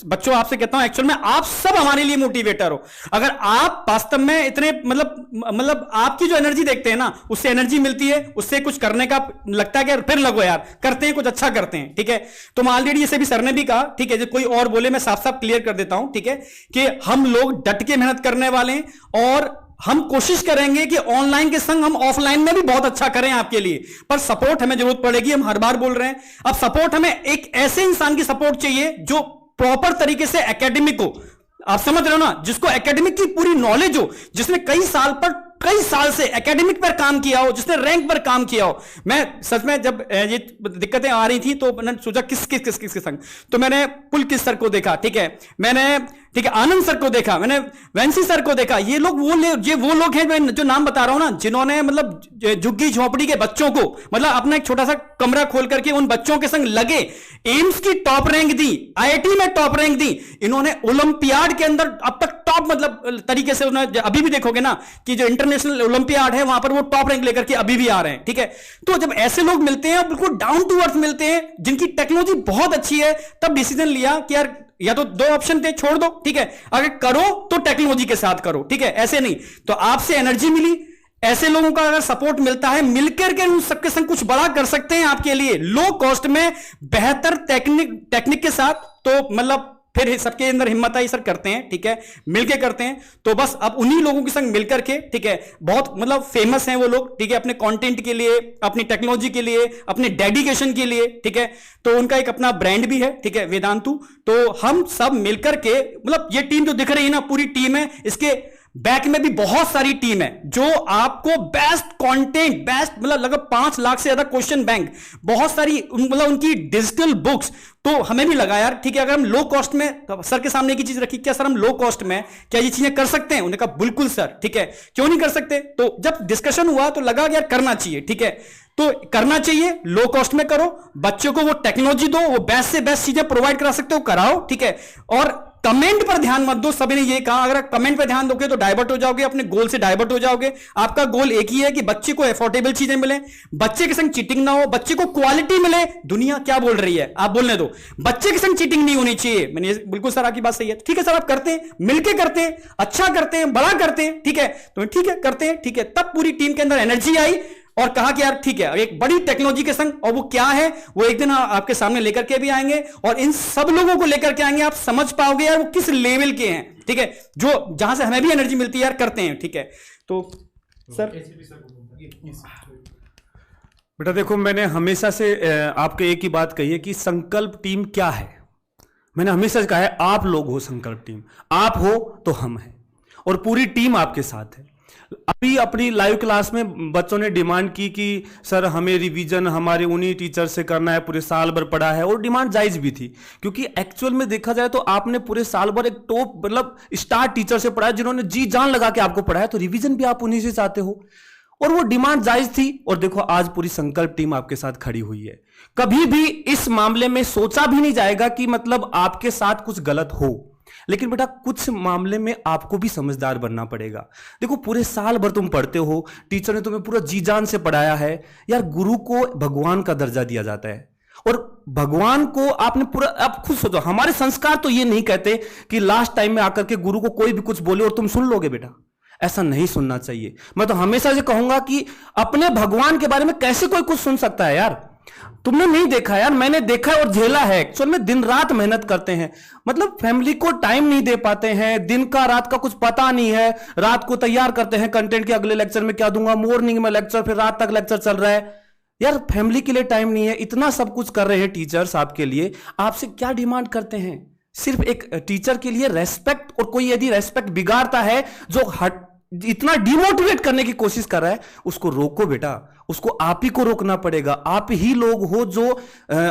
बच्चों आपसे कहता हूं एक्चुअल में आप सब हमारे लिए मोटिवेटर हो। अगर आप वास्तव में इतने मतलब आपकी जो एनर्जी देखते हैं ना, उससे एनर्जी मिलती है, उससे कुछ करने का लगता है कि फिर लगो यार करते हैं, कुछ अच्छा करते हैं, ठीक है? तो ऑलरेडी जैसे भी सर ने भी कहा, ठीक है, जो कोई और बोले मैं साफ साफ क्लियर कर देता हूं, ठीक है, कि हम लोग डट के मेहनत करने वाले हैं और हम कोशिश करेंगे कि ऑनलाइन के संग हम ऑफलाइन में भी बहुत अच्छा करें आपके लिए। पर सपोर्ट हमें जरूरत पड़ेगी, हम हर बार बोल रहे हैं। अब सपोर्ट हमें एक ऐसे इंसान की सपोर्ट चाहिए जो प्रॉपर तरीके से एकेडमिक हो, आप समझ रहे हो ना, जिसको एकेडमिक की पूरी नॉलेज हो, जिसने कई साल से एकेडमिक पर काम किया हो, जिसने रैंक पर काम किया हो। मैं सच में जब ये दिक्कतें आ रही थी तो मैंने सोचा किस के संग, तो मैंने पुलकित सर को देखा, ठीक है, मैंने ठीक है आनंद सर को देखा, मैंने वैंसी सर को देखा। ये लोग वो लोग हैं, मैं जो नाम बता रहा हूं ना, जिन्होंने मतलब झुग्गी झोपड़ी के बच्चों को मतलब अपना एक छोटा सा कमरा खोल करके उन बच्चों के संग लगे, एम्स की टॉप रैंक दी, आईआईटी में टॉप रैंक दी, इन्होंने ओलंपियाड के अंदर अब तक टॉप मतलब तरीके से उन्होंने, अभी भी देखोगे ना कि जो इंटरनेशनल ओलंपियाड है वहां पर वो टॉप रैंक लेकर के अभी भी आ रहे हैं, ठीक है? तो जब ऐसे लोग मिलते हैं बिल्कुल डाउन टू अर्थ मिलते हैं, जिनकी टेक्नोलॉजी बहुत अच्छी है, तब डिसीजन लिया कि यार या तो 2 ऑप्शन थे, छोड़ दो, ठीक है, अगर करो तो टेक्नोलॉजी के साथ करो, ठीक है, ऐसे नहीं। तो आपसे एनर्जी मिली, ऐसे लोगों का अगर सपोर्ट मिलता है, मिलकर के उन सबके संग कुछ बड़ा कर सकते हैं आपके लिए लो कॉस्ट में बेहतर टेक्निक के साथ। तो मतलब फिर सबके अंदर हिम्मत आई, सर करते हैं, ठीक है, मिलके करते हैं। तो बस अब उन्हीं लोगों के संग मिलकर के, ठीक है, बहुत मतलब फेमस हैं वो लोग, ठीक है, अपने कंटेंट के लिए, अपनी टेक्नोलॉजी के लिए, अपने डेडिकेशन के लिए, ठीक है। तो उनका एक अपना ब्रांड भी है, ठीक है, वेदांतु। तो हम सब मिलकर के मतलब ये टीम जो दिख रही है ना, पूरी टीम है, इसके बैक में भी बहुत सारी टीम है जो आपको बेस्ट कंटेंट, बेस्ट मतलब लगभग 5 लाख से ज्यादा क्वेश्चन बैंक, बहुत सारी मतलब उनकी डिजिटल बुक्स। तो हमें भी लगा यार ठीक है, अगर हम लो कॉस्ट में, तो सर के सामने की चीज रखी, क्या सर हम लो कॉस्ट में क्या ये चीजें कर सकते हैं? उन्होंने कहा बिल्कुल सर, ठीक है, क्यों नहीं कर सकते। तो जब डिस्कशन हुआ तो लगा यार करना चाहिए, ठीक है, तो करना चाहिए, लो कॉस्ट में करो, बच्चों को वो टेक्नोलॉजी दो, वो बेस्ट से बेस्ट चीजें प्रोवाइड करा सकते हो कराओ, ठीक है। और कमेंट पर ध्यान मत दो, सभी ने ये कहा अगर कमेंट पर ध्यान दोगे तो डाइवर्ट हो जाओगे, अपने गोल से डाइवर्ट हो जाओगे। आपका गोल एक ही है कि बच्चे को अफोर्डेबल चीजें मिले, बच्चे के संग चीटिंग ना हो, बच्चे को क्वालिटी मिले। दुनिया क्या बोल रही है आप बोलने दो, बच्चे के संग चीटिंग नहीं होनी चाहिए। मैंने बिल्कुल सर आपकी बात सही है, ठीक है सर आप करते हैं, मिलके करते हैं, अच्छा करते हैं, बड़ा करते हैं, ठीक है, तो ठीक है करते हैं, ठीक है। तब पूरी टीम के अंदर एनर्जी आई और कहा कि यार ठीक है एक बड़ी टेक्नोलॉजी के संग, और वो क्या है वो एक दिन आपके सामने लेकर के भी आएंगे और इन सब लोगों को लेकर के आएंगे, आप समझ पाओगे यार वो किस लेवल के हैं, ठीक है, जो जहां से हमें भी एनर्जी मिलती है यार करते हैं, ठीक है। तो सर बेटा देखो, मैंने हमेशा से आपके एक ही बात कही है कि संकल्प टीम क्या है। मैंने हमेशा कहा है आप लोग हो संकल्प टीम, आप हो तो हम हैं और पूरी टीम आपके साथ है। अभी अपनी लाइव क्लास में बच्चों ने डिमांड की कि सर हमें रिवीजन हमारे उन्हीं टीचर से करना है, पूरे साल भर पढ़ा है, और डिमांड जायज भी थी क्योंकि एक्चुअल में देखा जाए तो आपने पूरे साल भर एक टॉप मतलब स्टार टीचर से पढ़ा है जिन्होंने जी जान लगा के आपको पढ़ाया, तो रिवीजन भी आप उन्हीं से चाहते हो। और वो डिमांड जायज थी। और देखो आज पूरी संकल्प टीम आपके साथ खड़ी हुई है। कभी भी इस मामले में सोचा भी नहीं जाएगा कि मतलब आपके साथ कुछ गलत हो, लेकिन बेटा कुछ मामले में आपको भी समझदार बनना पड़ेगा। देखो पूरे साल भर तुम पढ़ते हो, टीचर ने तुम्हें पूरा जी जान से पढ़ाया है यार। गुरु को भगवान का दर्जा दिया जाता है और भगवान को आपने पूरा, आप खुद सोचो, हमारे संस्कार तो ये नहीं कहते कि लास्ट टाइम में आकर के गुरु को कोई भी कुछ बोले और तुम सुन लोगे। बेटा ऐसा नहीं सुनना चाहिए। मैं तो हमेशा से कहूंगा कि अपने भगवान के बारे में कैसे कोई कुछ सुन सकता है यार। तुमने नहीं देखा यार, मैंने देखा और झेला है। एक्चुअल में दिन रात मेहनत करते हैं, मतलब फैमिली को टाइम नहीं दे पाते हैं, दिन का रात का कुछ पता नहीं है। रात को तैयार करते हैं कंटेंट के अगले लेक्चर में क्या दूंगा, मॉर्निंग में लेक्चर, फिर रात तक लेक्चर चल रहा है यार। फैमिली के लिए टाइम नहीं है। इतना सब कुछ कर रहे हैं टीचर्स आपके लिए, आपसे क्या डिमांड करते हैं? सिर्फ एक टीचर के लिए रेस्पेक्ट। और कोई यदि रेस्पेक्ट बिगाड़ता है, जो इतना डिमोटिवेट करने की कोशिश कर रहा है, उसको रोको बेटा। उसको आप ही को रोकना पड़ेगा। आप ही लोग हो जो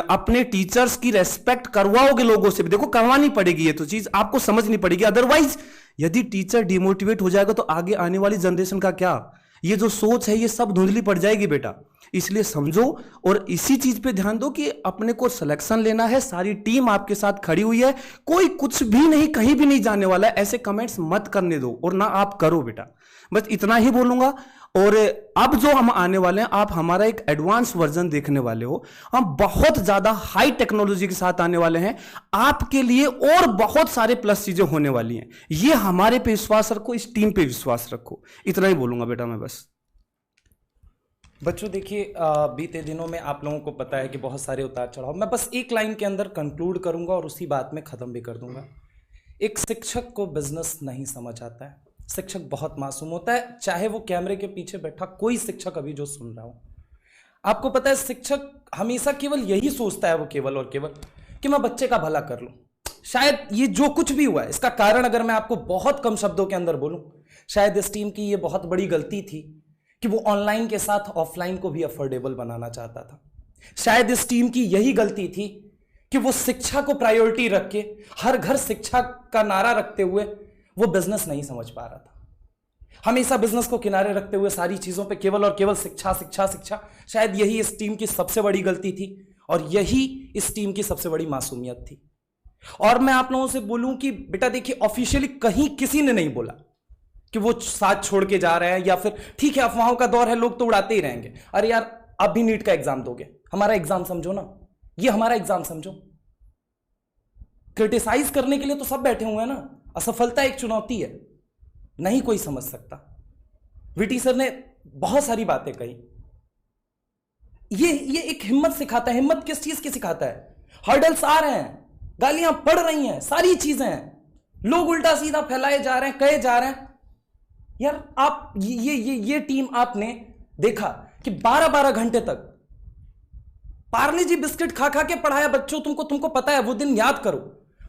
अपने टीचर्स की रेस्पेक्ट करवाओगे लोगों से भी। देखो करवानी पड़ेगी, ये तो चीज आपको समझनी पड़ेगी। अदरवाइज यदि टीचर डिमोटिवेट हो जाएगा तो आगे आने वाली जनरेशन का क्या? ये जो सोच है ये सब धुंधली पड़ जाएगी बेटा। इसलिए समझो और इसी चीज पे ध्यान दो कि अपने को सिलेक्शन लेना है। सारी टीम आपके साथ खड़ी हुई है, कोई कुछ भी नहीं, कहीं भी नहीं जाने वाला है। ऐसे कमेंट्स मत करने दो और ना आप करो बेटा। बस इतना ही बोलूंगा। और अब जो हम आने वाले हैं, आप हमारा एक एडवांस वर्जन देखने वाले हो। हम बहुत ज्यादा हाई टेक्नोलॉजी के साथ आने वाले हैं आपके लिए, और बहुत सारे प्लस चीजें होने वाली हैं। ये हमारे पे विश्वास रखो, इस टीम पे विश्वास रखो। इतना ही बोलूंगा बेटा मैं बस। बच्चों देखिए, बीते दिनों में आप लोगों को पता है कि बहुत सारे उतार चढ़ाव। मैं बस एक लाइन के अंदर कंक्लूड करूंगा और उसी बात में ख़त्म भी कर दूंगा। एक शिक्षक को बिजनेस नहीं समझ आता है। शिक्षक बहुत मासूम होता है, चाहे वो कैमरे के पीछे बैठा कोई शिक्षक अभी जो सुन रहा हो। आपको पता है शिक्षक हमेशा केवल यही सोचता है, वो केवल और केवल कि मैं बच्चे का भला कर लूं। शायद ये जो कुछ भी हुआ है इसका कारण अगर मैं आपको बहुत कम शब्दों के अंदर बोलूं, शायद इस टीम की ये बहुत बड़ी गलती थी कि वो ऑनलाइन के साथ ऑफलाइन को भी अफोर्डेबल बनाना चाहता था। शायद इस टीम की यही गलती थी कि वो शिक्षा को प्रायोरिटी रख के, हर घर शिक्षा का नारा रखते हुए वो बिजनेस नहीं समझ पा रहा था। हमेशा बिजनेस को किनारे रखते हुए सारी चीजों पे केवल और केवल शिक्षा शिक्षा शिक्षा। शायद यही इस टीम की सबसे बड़ी गलती थी और यही इस टीम की सबसे बड़ी मासूमियत थी। और मैं आप लोगों से बोलूं कि बेटा देखिए, ऑफिशियली कहीं किसी ने नहीं बोला कि वो साथ छोड़ के जा रहे हैं, या फिर ठीक है अफवाहों का दौर है, लोग तो उड़ाते ही रहेंगे। अरे यार आप भी नीट का एग्जाम दोगे, हमारा एग्जाम समझो ना, ये हमारा एग्जाम समझो। क्रिटिसाइज करने के लिए तो सब बैठे हुए हैं ना। असफलता एक चुनौती है, नहीं कोई समझ सकता। वीटी सर ने बहुत सारी बातें कही। ये एक हिम्मत सिखाता है। हिम्मत किस चीज की सिखाता है? हर्डल्स आ रहे हैं, गालियां पड़ रही हैं, सारी चीजें हैं, लोग उल्टा सीधा फैलाए जा रहे हैं, कहे जा रहे हैं। यार आप ये टीम आपने देखा कि 12-12 घंटे तक पार्ले जी बिस्किट खा खा के पढ़ाया बच्चों। तुमको पता है वो दिन याद करो,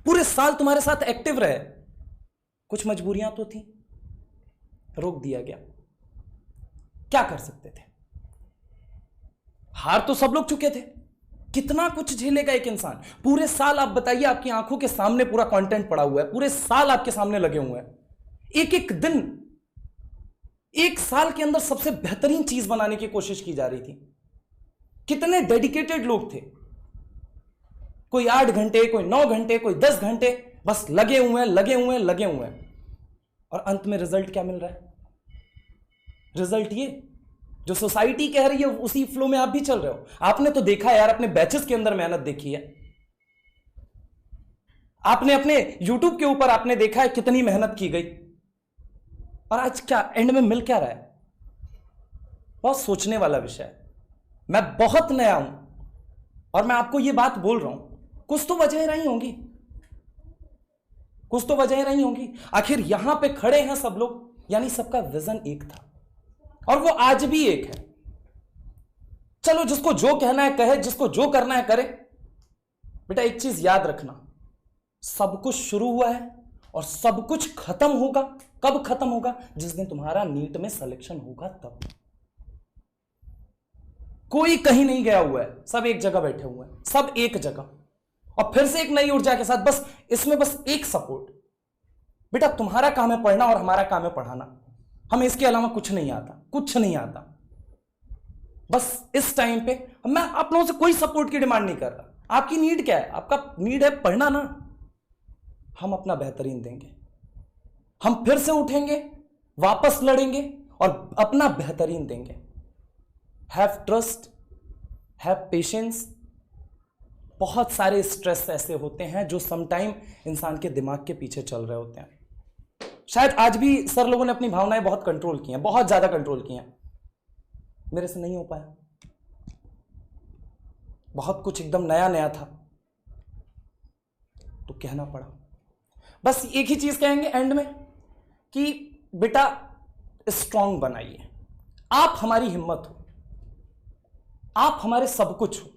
पूरे साल तुम्हारे साथ एक्टिव रहे। कुछ मजबूरियां तो थी, रोक दिया गया। क्या कर सकते थे? हार तो सब लोग चुके थे। कितना कुछ झेलेगा एक इंसान? पूरे साल आप बताइए, आपकी आंखों के सामने पूरा कंटेंट पड़ा हुआ है, पूरे साल आपके सामने लगे हुए हैं। एक एक दिन, एक साल के अंदर सबसे बेहतरीन चीज बनाने की कोशिश की जा रही थी। कितने डेडिकेटेड लोग थे। कोई 8 घंटे, कोई 9 घंटे, कोई 10 घंटे, बस लगे हुए हैं, लगे हुए हैं, लगे हुए हैं। और अंत में रिजल्ट क्या मिल रहा है? रिजल्ट ये जो सोसाइटी कह रही है उसी फ्लो में आप भी चल रहे हो। आपने तो देखा यार, अपने बैचेस के अंदर मेहनत देखी है, आपने अपने यूट्यूब के ऊपर आपने देखा है कितनी मेहनत की गई, और आज क्या एंड में मिल क्या रहा है? बहुत सोचने वाला विषय है। मैं बहुत नया हूं और मैं आपको यह बात बोल रहा हूं, कुछ तो वजह रही होंगी, कुछ तो वजह रही होंगी। आखिर यहां पे खड़े हैं सब लोग, यानी सबका विजन एक था और वो आज भी एक है। चलो जिसको जो कहना है कहे, जिसको जो करना है करे। बेटा एक चीज याद रखना, सब कुछ शुरू हुआ है और सब कुछ खत्म होगा। कब खत्म होगा? जिस दिन तुम्हारा नीट में सिलेक्शन होगा तब। कोई कहीं नहीं गया हुआ है, सब एक जगह बैठे हुए हैं, सब एक जगह। और फिर से एक नई ऊर्जा के साथ, बस इसमें बस एक सपोर्ट। बेटा तुम्हारा काम है पढ़ना और हमारा काम है पढ़ाना। हमें इसके अलावा कुछ नहीं आता, कुछ नहीं आता। बस इस टाइम पे मैं आप लोगों से कोई सपोर्ट की डिमांड नहीं कर रहा। आपकी नीड क्या है? आपका नीड है पढ़ना ना। हम अपना बेहतरीन देंगे, हम फिर से उठेंगे, वापस लड़ेंगे और अपना बेहतरीन देंगे। Have trust, have patience. बहुत सारे स्ट्रेस ऐसे होते हैं जो समटाइम इंसान के दिमाग के पीछे चल रहे होते हैं। शायद आज भी सर लोगों ने अपनी भावनाएं बहुत कंट्रोल की हैं, बहुत ज्यादा कंट्रोल की हैं। मेरे से नहीं हो पाया। बहुत कुछ एकदम नया नया था तो कहना पड़ा। बस एक ही चीज कहेंगे एंड में कि बेटा स्ट्रांग बनाइए। आप हमारी हिम्मत हो, आप हमारे सब कुछ हो।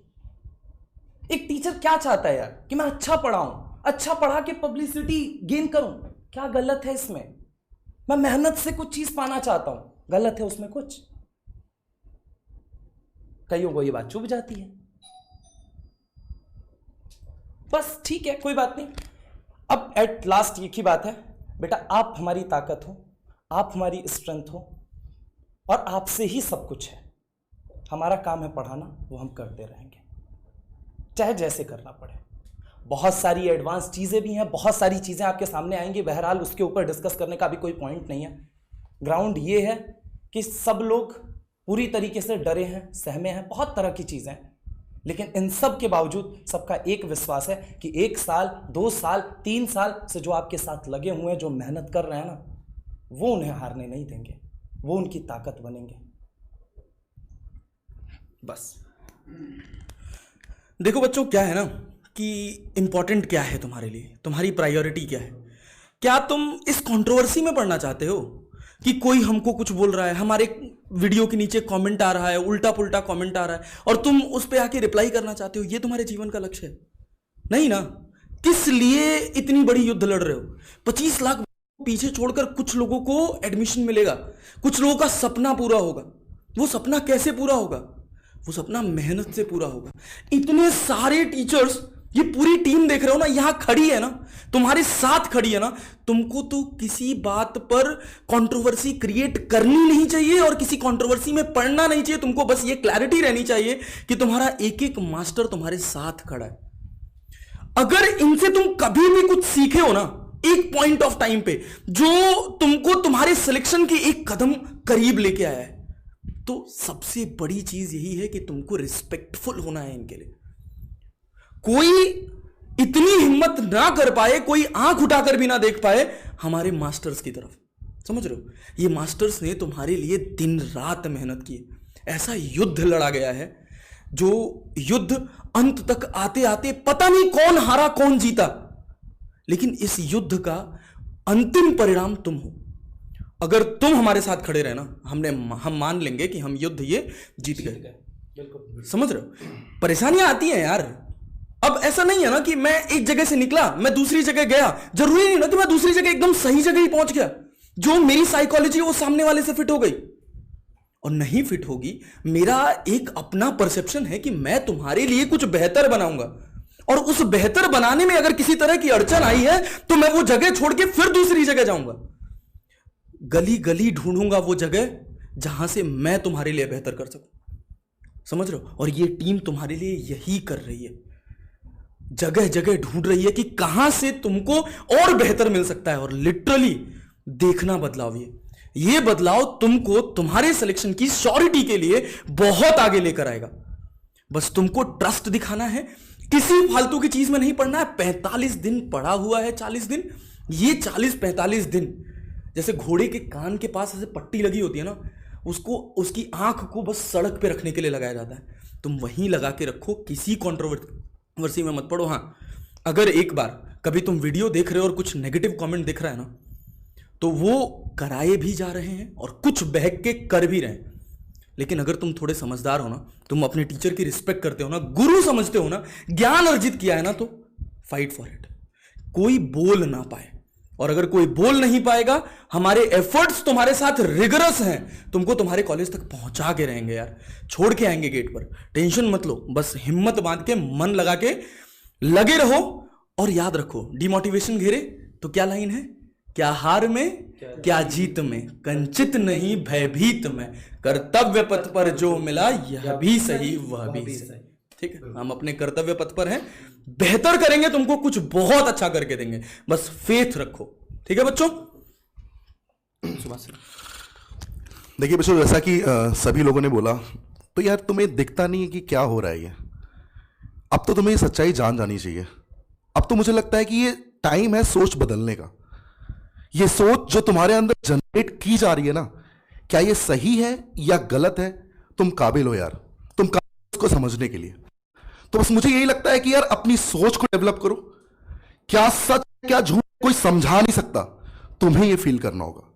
एक टीचर क्या चाहता है यार कि मैं अच्छा पढ़ाऊं, अच्छा पढ़ा के पब्लिसिटी गेन करूं। क्या गलत है इसमें? मैं मेहनत से कुछ चीज पाना चाहता हूं, गलत है उसमें कुछ? कईयों को ये बात चुभ जाती है। बस ठीक है, कोई बात नहीं। अब एट लास्ट एक ही बात है, बेटा आप हमारी ताकत हो, आप हमारी स्ट्रेंथ हो और आपसे ही सब कुछ है। हमारा काम है पढ़ाना, वो हम करते रहेंगे चाहे जैसे करना पड़े। बहुत सारी एडवांस चीजें भी हैं, बहुत सारी चीजें आपके सामने आएंगी। बहरहाल उसके ऊपर डिस्कस करने का भी कोई पॉइंट नहीं है। ग्राउंड ये है कि सब लोग पूरी तरीके से डरे हैं, सहमे हैं, बहुत तरह की चीजें हैं। लेकिन इन सब के बावजूद सबका एक विश्वास है कि 1 साल 2 साल 3 साल से जो आपके साथ लगे हुए हैं, जो मेहनत कर रहे हैं ना, वो उन्हें हारने नहीं देंगे, वो उनकी ताकत बनेंगे। बस देखो बच्चों, क्या है ना कि इंपॉर्टेंट क्या है तुम्हारे लिए, तुम्हारी प्रायोरिटी क्या है। क्या तुम इस कंट्रोवर्सी में पढ़ना चाहते हो कि कोई हमको कुछ बोल रहा है, हमारे वीडियो के नीचे कमेंट आ रहा है, उल्टा पुल्टा कमेंट आ रहा है और तुम उस पे आके रिप्लाई करना चाहते हो? ये तुम्हारे जीवन का लक्ष्य है? नहीं ना। किस लिए इतनी बड़ी युद्ध लड़ रहे हो? 25 लाख पीछे छोड़कर कुछ लोगों को एडमिशन मिलेगा, कुछ लोगों का सपना पूरा होगा। वो सपना कैसे पूरा होगा? वो सपना मेहनत से पूरा होगा। इतने सारे टीचर्स, ये पूरी टीम देख रहे हो ना, यहां खड़ी है ना, तुम्हारे साथ खड़ी है ना। तुमको तो किसी बात पर कंट्रोवर्सी क्रिएट करनी नहीं चाहिए और किसी कंट्रोवर्सी में पढ़ना नहीं चाहिए। तुमको बस ये क्लैरिटी रहनी चाहिए कि तुम्हारा एक एक मास्टर तुम्हारे साथ खड़ा है। अगर इनसे तुम कभी भी कुछ सीखे हो ना, एक पॉइंट ऑफ टाइम पे जो तुमको तुम्हारे सिलेक्शन के एक कदम करीब लेके आया है, तो सबसे बड़ी चीज यही है कि तुमको रिस्पेक्टफुल होना है इनके लिए। कोई इतनी हिम्मत ना कर पाए, कोई आंख उठाकर भी ना देख पाए हमारे मास्टर्स की तरफ। समझ रहे हो? ये मास्टर्स ने तुम्हारे लिए दिन रात मेहनत की। ऐसा युद्ध लड़ा गया है जो युद्ध अंत तक आते आते पता नहीं कौन हारा कौन जीता, लेकिन इस युद्ध का अंतिम परिणाम तुम हो। अगर तुम हमारे साथ खड़े रहे ना, हम मान लेंगे कि हम युद्ध ये जीत गए। समझ रहे हो? परेशानियां आती हैं यार। अब ऐसा नहीं है ना कि मैं एक जगह से निकला, मैं दूसरी जगह गया, जरूरी नहीं ना कि मैं दूसरी जगह एकदम सही जगह ही पहुंच गया। जो मेरी साइकोलॉजी है वो सामने वाले से फिट हो गई और नहीं फिट होगी। मेरा एक अपना परसेप्शन है कि मैं तुम्हारे लिए कुछ बेहतर बनाऊंगा और उस बेहतर बनाने में अगर किसी तरह की अड़चन आई है तो मैं वो जगह छोड़ के फिर दूसरी जगह जाऊंगा। गली गली ढूंढूंगा वो जगह जहां से मैं तुम्हारे लिए बेहतर कर सकूं। समझ रहे हो? और ये टीम तुम्हारे लिए यही कर रही है, जगह जगह ढूंढ रही है कि कहां से तुमको और बेहतर मिल सकता है। और लिटरली देखना बदलाव, ये बदलाव तुमको तुम्हारे सिलेक्शन की श्योरिटी के लिए बहुत आगे लेकर आएगा। बस तुमको ट्रस्ट दिखाना है, किसी फालतू की चीज में नहीं पढ़ना है। 45 दिन पढ़ा हुआ है, 40 दिन, ये 40-45 दिन जैसे घोड़े के कान के पास ऐसे पट्टी लगी होती है ना, उसको, उसकी आंख को बस सड़क पे रखने के लिए लगाया जाता है। तुम वहीं लगा के रखो, किसी कंट्रोवर्सी में मत पड़ो। हाँ, अगर एक बार कभी तुम वीडियो देख रहे हो और कुछ नेगेटिव कमेंट दिख रहा है ना, तो वो कराए भी जा रहे हैं और कुछ बहक के कर भी रहे हैं। लेकिन अगर तुम थोड़े समझदार हो ना, तुम अपने टीचर की रिस्पेक्ट करते हो ना, गुरु समझते हो ना, ज्ञान अर्जित किया है ना, तो फाइट फॉर इट। कोई बोल ना पाए, और अगर कोई बोल नहीं पाएगा, हमारे एफर्ट्स तुम्हारे साथ रिगरस हैं, तुमको तुम्हारे कॉलेज तक पहुंचा के रहेंगे यार, छोड़ के आएंगे गेट पर। टेंशन मत लो, बस हिम्मत बांध के, मन लगा के लगे रहो। और याद रखो, डिमोटिवेशन घेरे तो क्या लाइन है? क्या हार में क्या जीत में, कंचित नहीं भयभीत में, कर्तव्य पथ पर जो मिला यह भी सही वह भी सही। ठीक है, हम अपने कर्तव्य पथ पर हैं, बेहतर करेंगे, तुमको कुछ बहुत अच्छा करके देंगे, बस फेथ रखो। ठीक है बच्चों। देखिए बच्चों, जैसा कि सभी लोगों ने बोला, तो यार तुम्हें दिखता नहीं है कि क्या हो रहा है ये। अब तो तुम्हें ये सच्चाई जान जानी चाहिए। अब तो मुझे लगता है कि ये टाइम है सोच बदलने का। ये सोच जो तुम्हारे अंदर जनरेट की जा रही है ना, क्या ये सही है या गलत है, तुम काबिल हो यार, तुम काबिल हो इसको समझने के लिए। तो बस मुझे यही लगता है कि यार अपनी सोच को डेवलप करो। क्या सच क्या झूठ कोई समझा नहीं सकता, तुम्हें ये फील करना होगा।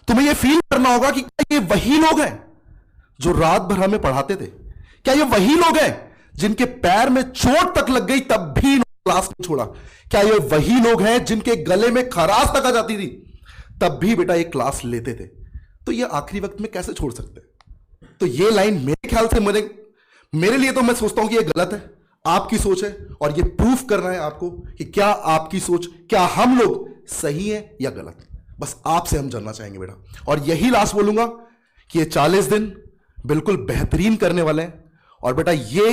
तुम्हें ये फील करना होगा कि क्या ये वही लोग हैं जो रात भर हमें पढ़ाते थे? क्या ये वही लोग हैं जिनके पैर में चोट तक लग गई तब भी क्लास नहीं छोड़ा? क्या ये वही लोग हैं जिनके गले में खराश तक आ जाती थी तब भी बेटा ये क्लास लेते थे? तो ये आखिरी वक्त में कैसे छोड़ सकते हैं? तो ये लाइन मेरे ख्याल से मेरे लिए तो मैं सोचता हूं कि ये गलत है। आपकी सोच है और ये प्रूफ करना है आपको कि क्या आपकी सोच, क्या हम लोग सही है या गलत। बस आपसे हम जानना चाहेंगे बेटा। और यही लास्ट बोलूंगा कि ये 40 दिन बिल्कुल बेहतरीन करने वाले हैं। और बेटा ये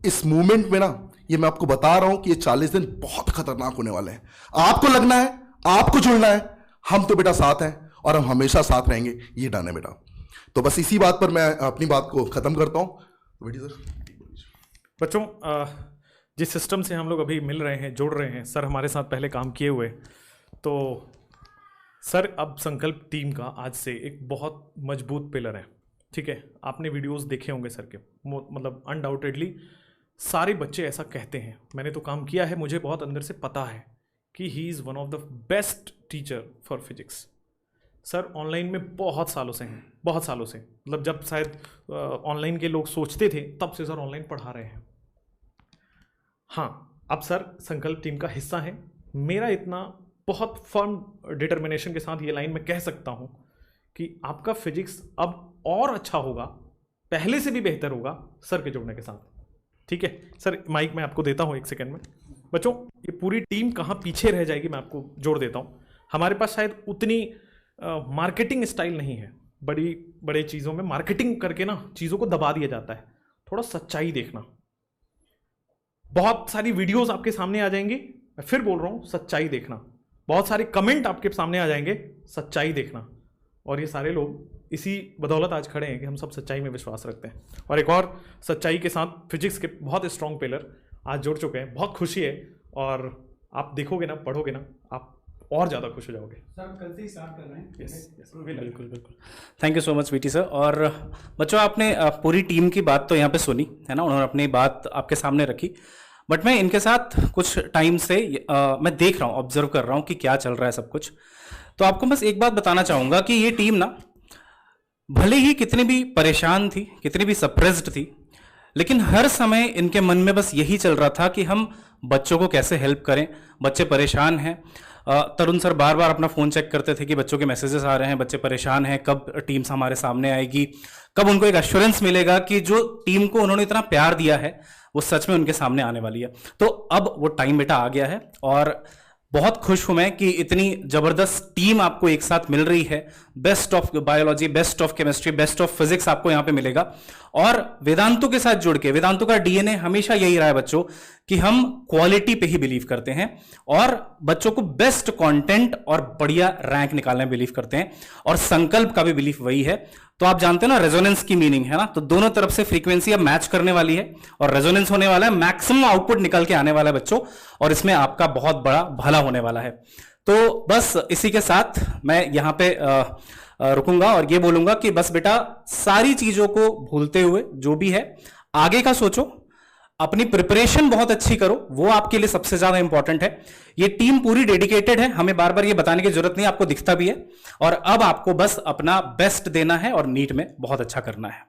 इस मूवमेंट में ना, ये मैं आपको बता रहा हूं कि ये 40 दिन बहुत खतरनाक होने वाले हैं। आपको लगना है, आपको जुड़ना है, हम तो बेटा साथ हैं और हम हमेशा साथ रहेंगे, ये डन है बेटा। तो बस इसी बात पर मैं अपनी बात को खत्म करता हूं। बच्चों, जिस सिस्टम से हम लोग अभी मिल रहे हैं, जुड़ रहे हैं, सर हमारे साथ पहले काम किए हुए, तो सर अब संकल्प टीम का आज से एक बहुत मजबूत पिलर है। ठीक है, आपने वीडियोस देखे होंगे सर के, मतलब अनडाउटेडली सारे बच्चे ऐसा कहते हैं। मैंने तो काम किया है, मुझे बहुत अंदर से पता है कि he is one of the best teacher for physics. Sir online में बहुत सालों से हैं, बहुत सालों से, मतलब जब शायद ऑनलाइन के लोग सोचते थे तब से सर ऑनलाइन पढ़ा रहे हैं। हाँ, अब सर संकल्प टीम का हिस्सा है। मेरा इतना बहुत फर्म डिटर्मिनेशन के साथ ये लाइन मैं कह सकता हूँ कि आपका फिजिक्स अब और अच्छा होगा, पहले से भी बेहतर होगा सर के जुड़ने के साथ। ठीक है सर, माइक मैं आपको देता हूँ 1 सेकेंड में। बच्चों, ये पूरी टीम कहाँ पीछे रह जाएगी मैं आपको जोड़ देता हूँ। हमारे पास शायद उतनी मार्केटिंग स्टाइल नहीं है। बड़ी बड़े चीज़ों में मार्केटिंग करके ना चीज़ों को दबा दिया जाता है। थोड़ा सच्चाई देखना। बहुत सारी वीडियोस आपके सामने आ जाएंगी, मैं फिर बोल रहा हूँ, सच्चाई देखना। बहुत सारे कमेंट आपके सामने आ जाएंगे, सच्चाई देखना। और ये सारे लोग इसी बदौलत आज खड़े हैं कि हम सब सच्चाई में विश्वास रखते हैं। और एक और सच्चाई के साथ फिजिक्स के बहुत स्ट्रॉन्ग पिलर आज जुड़ चुके हैं। बहुत खुशी है, और आप देखोगे ना, पढ़ोगे ना, आप और ज़्यादा खुश हो जाओगे। सर कल से ही स्टार्ट कर रहे हैं। बिल्कुल बिल्कुल। Thank you so much VT sir. और बच्चों, आपने पूरी टीम की बात तो यहाँ पे सुनी है ना, उन्होंने अपनी बात आपके सामने रखी, बट मैं इनके साथ कुछ टाइम से मैं देख रहा हूँ, ऑब्जर्व कर रहा हूँ कि क्या चल रहा है सब कुछ। तो आपको बस एक बात बताना चाहूँगा कि ये टीम ना भले ही कितनी भी परेशान थी, कितनी भी सप्रेस्ड थी, लेकिन हर समय इनके मन में बस यही चल रहा था कि हम बच्चों को कैसे हेल्प करें। बच्चे परेशान हैं। तरुण सर बार बार अपना फ़ोन चेक करते थे कि बच्चों के मैसेजेस आ रहे हैं, बच्चे परेशान हैं, कब टीम्स हमारे सामने आएगी, कब उनको एक एश्योरेंस मिलेगा कि जो टीम को उन्होंने इतना प्यार दिया है वो सच में उनके सामने आने वाली है। तो अब वो टाइम बेटा आ गया है, और बहुत खुश हूं मैं कि इतनी जबरदस्त टीम आपको एक साथ मिल रही है। Best of biology, best of chemistry, best of physics आपको यहां पे मिलेगा। और वेदांतों के साथ जुड़ के, वेदांतों का डीएनए हमेशा यही रहा है बच्चों कि हम क्वालिटी पे ही बिलीव करते हैं और बच्चों को बेस्ट कंटेंट और बढ़िया रैंक निकालने में बिलीव करते हैं। और संकल्प का भी बिलीफ वही है। तो आप जानते हो ना रेजोनेंस की मीनिंग है ना, तो दोनों तरफ से फ्रीक्वेंसी अब मैच करने वाली है और रेजोनेंस होने वाला है, मैक्सिमम आउटपुट निकल के आने वाला है बच्चों, और इसमें आपका बहुत बड़ा भला होने वाला है। तो बस इसी के साथ मैं यहाँ पे रुकूंगा और ये बोलूंगा कि बस बेटा सारी चीजों को भूलते हुए जो भी है आगे का सोचो, अपनी प्रिपरेशन बहुत अच्छी करो, वो आपके लिए सबसे ज्यादा इंपॉर्टेंट है। ये टीम पूरी डेडिकेटेड है, हमें बार बार ये बताने की जरूरत नहीं, आपको दिखता भी है। और अब आपको बस अपना बेस्ट देना है और नीट में बहुत अच्छा करना है।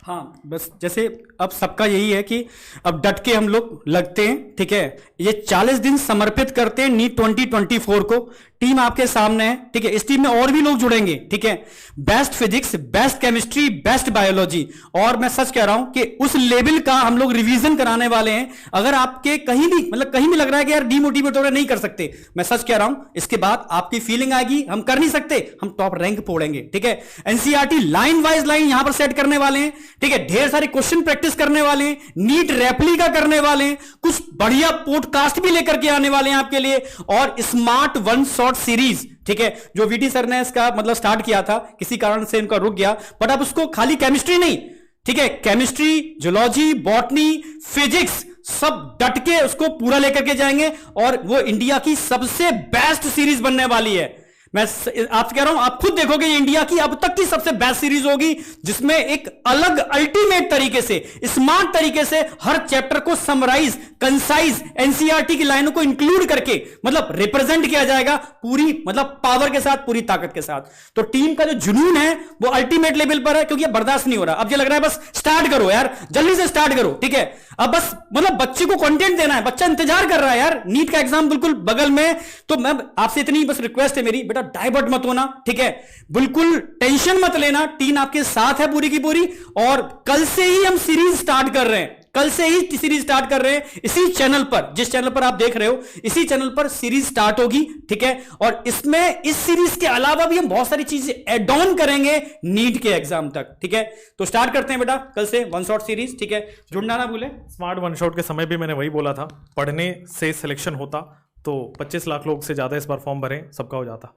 हाँ, बस जैसे अब सबका यही है कि अब डट के हम लोग लगते हैं, ठीक है, ये 40 दिन समर्पित करते हैं नीट 2024 को। टीम आपके सामने है, ठीक है। इस टीम में और भी लोग जुड़ेंगे, ठीक है। Best physics, best chemistry, best biology, और मैं सच कह रहा हूं कि उस लेवल का हम लोग रिवीजन कराने वाले हैं। अगर आपके कहीं भी मतलब कहीं भी लग रहा है कि यार डीमोटिवेट हो रहा है, नहीं कर सकते, मैं सच कह रहा हूं, इसके बाद आपकी फीलिंग आएगी हम कर नहीं सकते, हम टॉप रैंक फोड़ेंगे, ठीक है। एनसीईआरटी लाइन वाइज लाइन यहां पर सेट करने वाले हैं, ठीक है। ढेर सारे क्वेश्चन प्रैक्टिस करने वाले हैं, नीट रेप्लिका करने वाले हैं, कुछ बढ़िया पॉडकास्ट भी लेकर के आने वाले हैं आपके लिए, और स्मार्ट वन शॉट सीरीज, ठीक है। जो वीटी सर ने इसका मतलब स्टार्ट किया था, किसी कारण से इनका रुक गया, बट अब उसको खाली केमिस्ट्री नहीं, ठीक है, केमिस्ट्री, जूलॉजी, बॉटनी, फिजिक्स, सब डट के उसको पूरा लेकर के जाएंगे, और वो इंडिया की सबसे बेस्ट सीरीज बनने वाली है। मैं आपसे कह रहा हूं, आप खुद देखोगे ये इंडिया की अब तक की सबसे बेस्ट सीरीज होगी, जिसमें एक अलग अल्टीमेट तरीके से, स्मार्ट तरीके से हर चैप्टर को समराइज, कंसाइज, एनसीईआरटी की लाइनों को इंक्लूड करके मतलब रिप्रेजेंट किया जाएगा पूरी मतलब पावर के साथ, पूरी ताकत के साथ। तो टीम का जो जुनून है वो अल्टीमेट लेवल पर है, क्योंकि बर्दाश्त नहीं हो रहा। अब ये लग रहा है बस स्टार्ट करो यार, जल्दी से स्टार्ट करो, ठीक है। अब बस मतलब बच्चे को कंटेंट देना है, बच्चा इंतजार कर रहा है यार, नीट का एग्जाम बिल्कुल बगल में। तो मैं आपसे इतनी बस रिक्वेस्ट है मेरी, बेटा डाइवर्ट मत होना, ठीक है, बिल्कुल टेंशन मत लेना, टीम आपके साथ है पूरी की पूरी। और कल से ही हम सीरीज स्टार्ट कर रहे हैं, कल से ही सीरीज स्टार्ट कर रहे हैं इसी चैनल पर, जिस चैनल पर आप देख रहे हो, इसी चैनल पर सीरीज स्टार्ट होगी, ठीक है। और इसमें इस सीरीज के अलावा भी हम बहुत सारी चीजें एड ऑन करेंगे नीट के एग्जाम तक, ठीक है। तो स्टार्ट करते हैं बेटा कल से वन शॉट सीरीज, ठीक है। जुड़ना ना भूले। स्मार्ट वन शॉट के समय भी मैंने वही बोला था, पढ़ने से सिलेक्शन होता तो 25 लाख लोग से ज्यादा इस बार फॉर्म भरें, सबका हो जाता।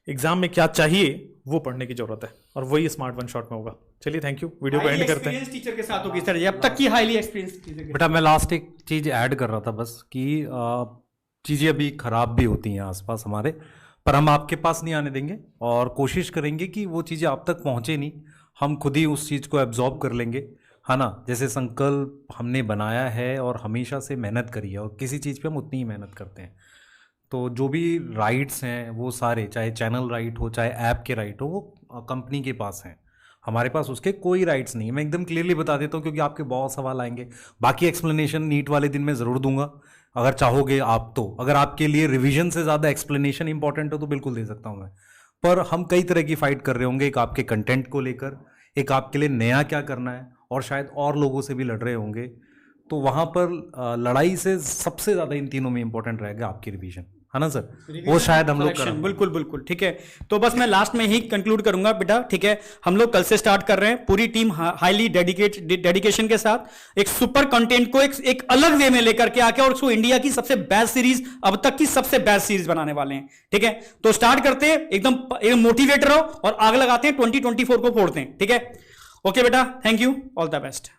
एग्जाम में क्या चाहिए वो पढ़ने की जरूरत है, और वही स्मार्ट वन शॉट में होगा। चलिए थैंक यू, वीडियो को एंड करते हैं। टीचर के साथ होगी सर, अब तक की हाईली एक्सपीरियंस टीचर। बेटा मैं लास्ट एक चीज़ ऐड कर रहा था बस कि चीज़ें अभी ख़राब भी होती हैं आसपास हमारे, पर हम आपके पास नहीं आने देंगे और कोशिश करेंगे कि वो चीज़ें आप तक पहुँचे नहीं, हम खुद ही उस चीज़ को एब्जॉर्ब कर लेंगे, है ना। जैसे संकल्प हमने बनाया है और हमेशा से मेहनत करी है, और किसी चीज़ पे हम उतनी ही मेहनत करते हैं। तो जो भी राइट्स हैं वो सारे, चाहे चैनल राइट हो चाहे ऐप के राइट हो, वो कंपनी के पास हैं, हमारे पास उसके कोई राइट्स नहीं है। मैं एकदम क्लियरली बता देता हूँ, क्योंकि आपके बहुत सवाल आएंगे। बाकी एक्सप्लेनेशन नीट वाले दिन मैं ज़रूर दूंगा, अगर चाहोगे आप तो। अगर आपके लिए रिवीजन से ज़्यादा एक्सप्लेनेशन इंपॉर्टेंट हो तो बिल्कुल दे सकता हूँ मैं। पर हम कई तरह की फ़ाइट कर रहे होंगे, एक आपके कंटेंट को लेकर, एक आपके लिए नया क्या करना है, और शायद और लोगों से भी लड़ रहे होंगे। तो वहाँ पर लड़ाई से सबसे ज़्यादा इन तीनों में इंपॉर्टेंट रहेगा आपकी रिवीजन, है ना सर, वो शायद हम लोग करें। बिल्कुल बिल्कुल, ठीक है। तो बस मैं लास्ट में ही कंक्लूड करूंगा बेटा, ठीक है। हम लोग कल से स्टार्ट कर रहे हैं, पूरी टीम हाईली डेडिकेशन के साथ एक सुपर कंटेंट को एक अलग वे में लेकर के आके, और उसको इंडिया की सबसे बेस्ट सीरीज, अब तक की सबसे बेस्ट सीरीज बनाने वाले हैं, ठीक है। तो स्टार्ट करते हैं, एकदम मोटिवेट रहो और आग लगाते हैं, 2024 को फोड़ते हैं, ठीक है। ओके बेटा, thank you, all the best.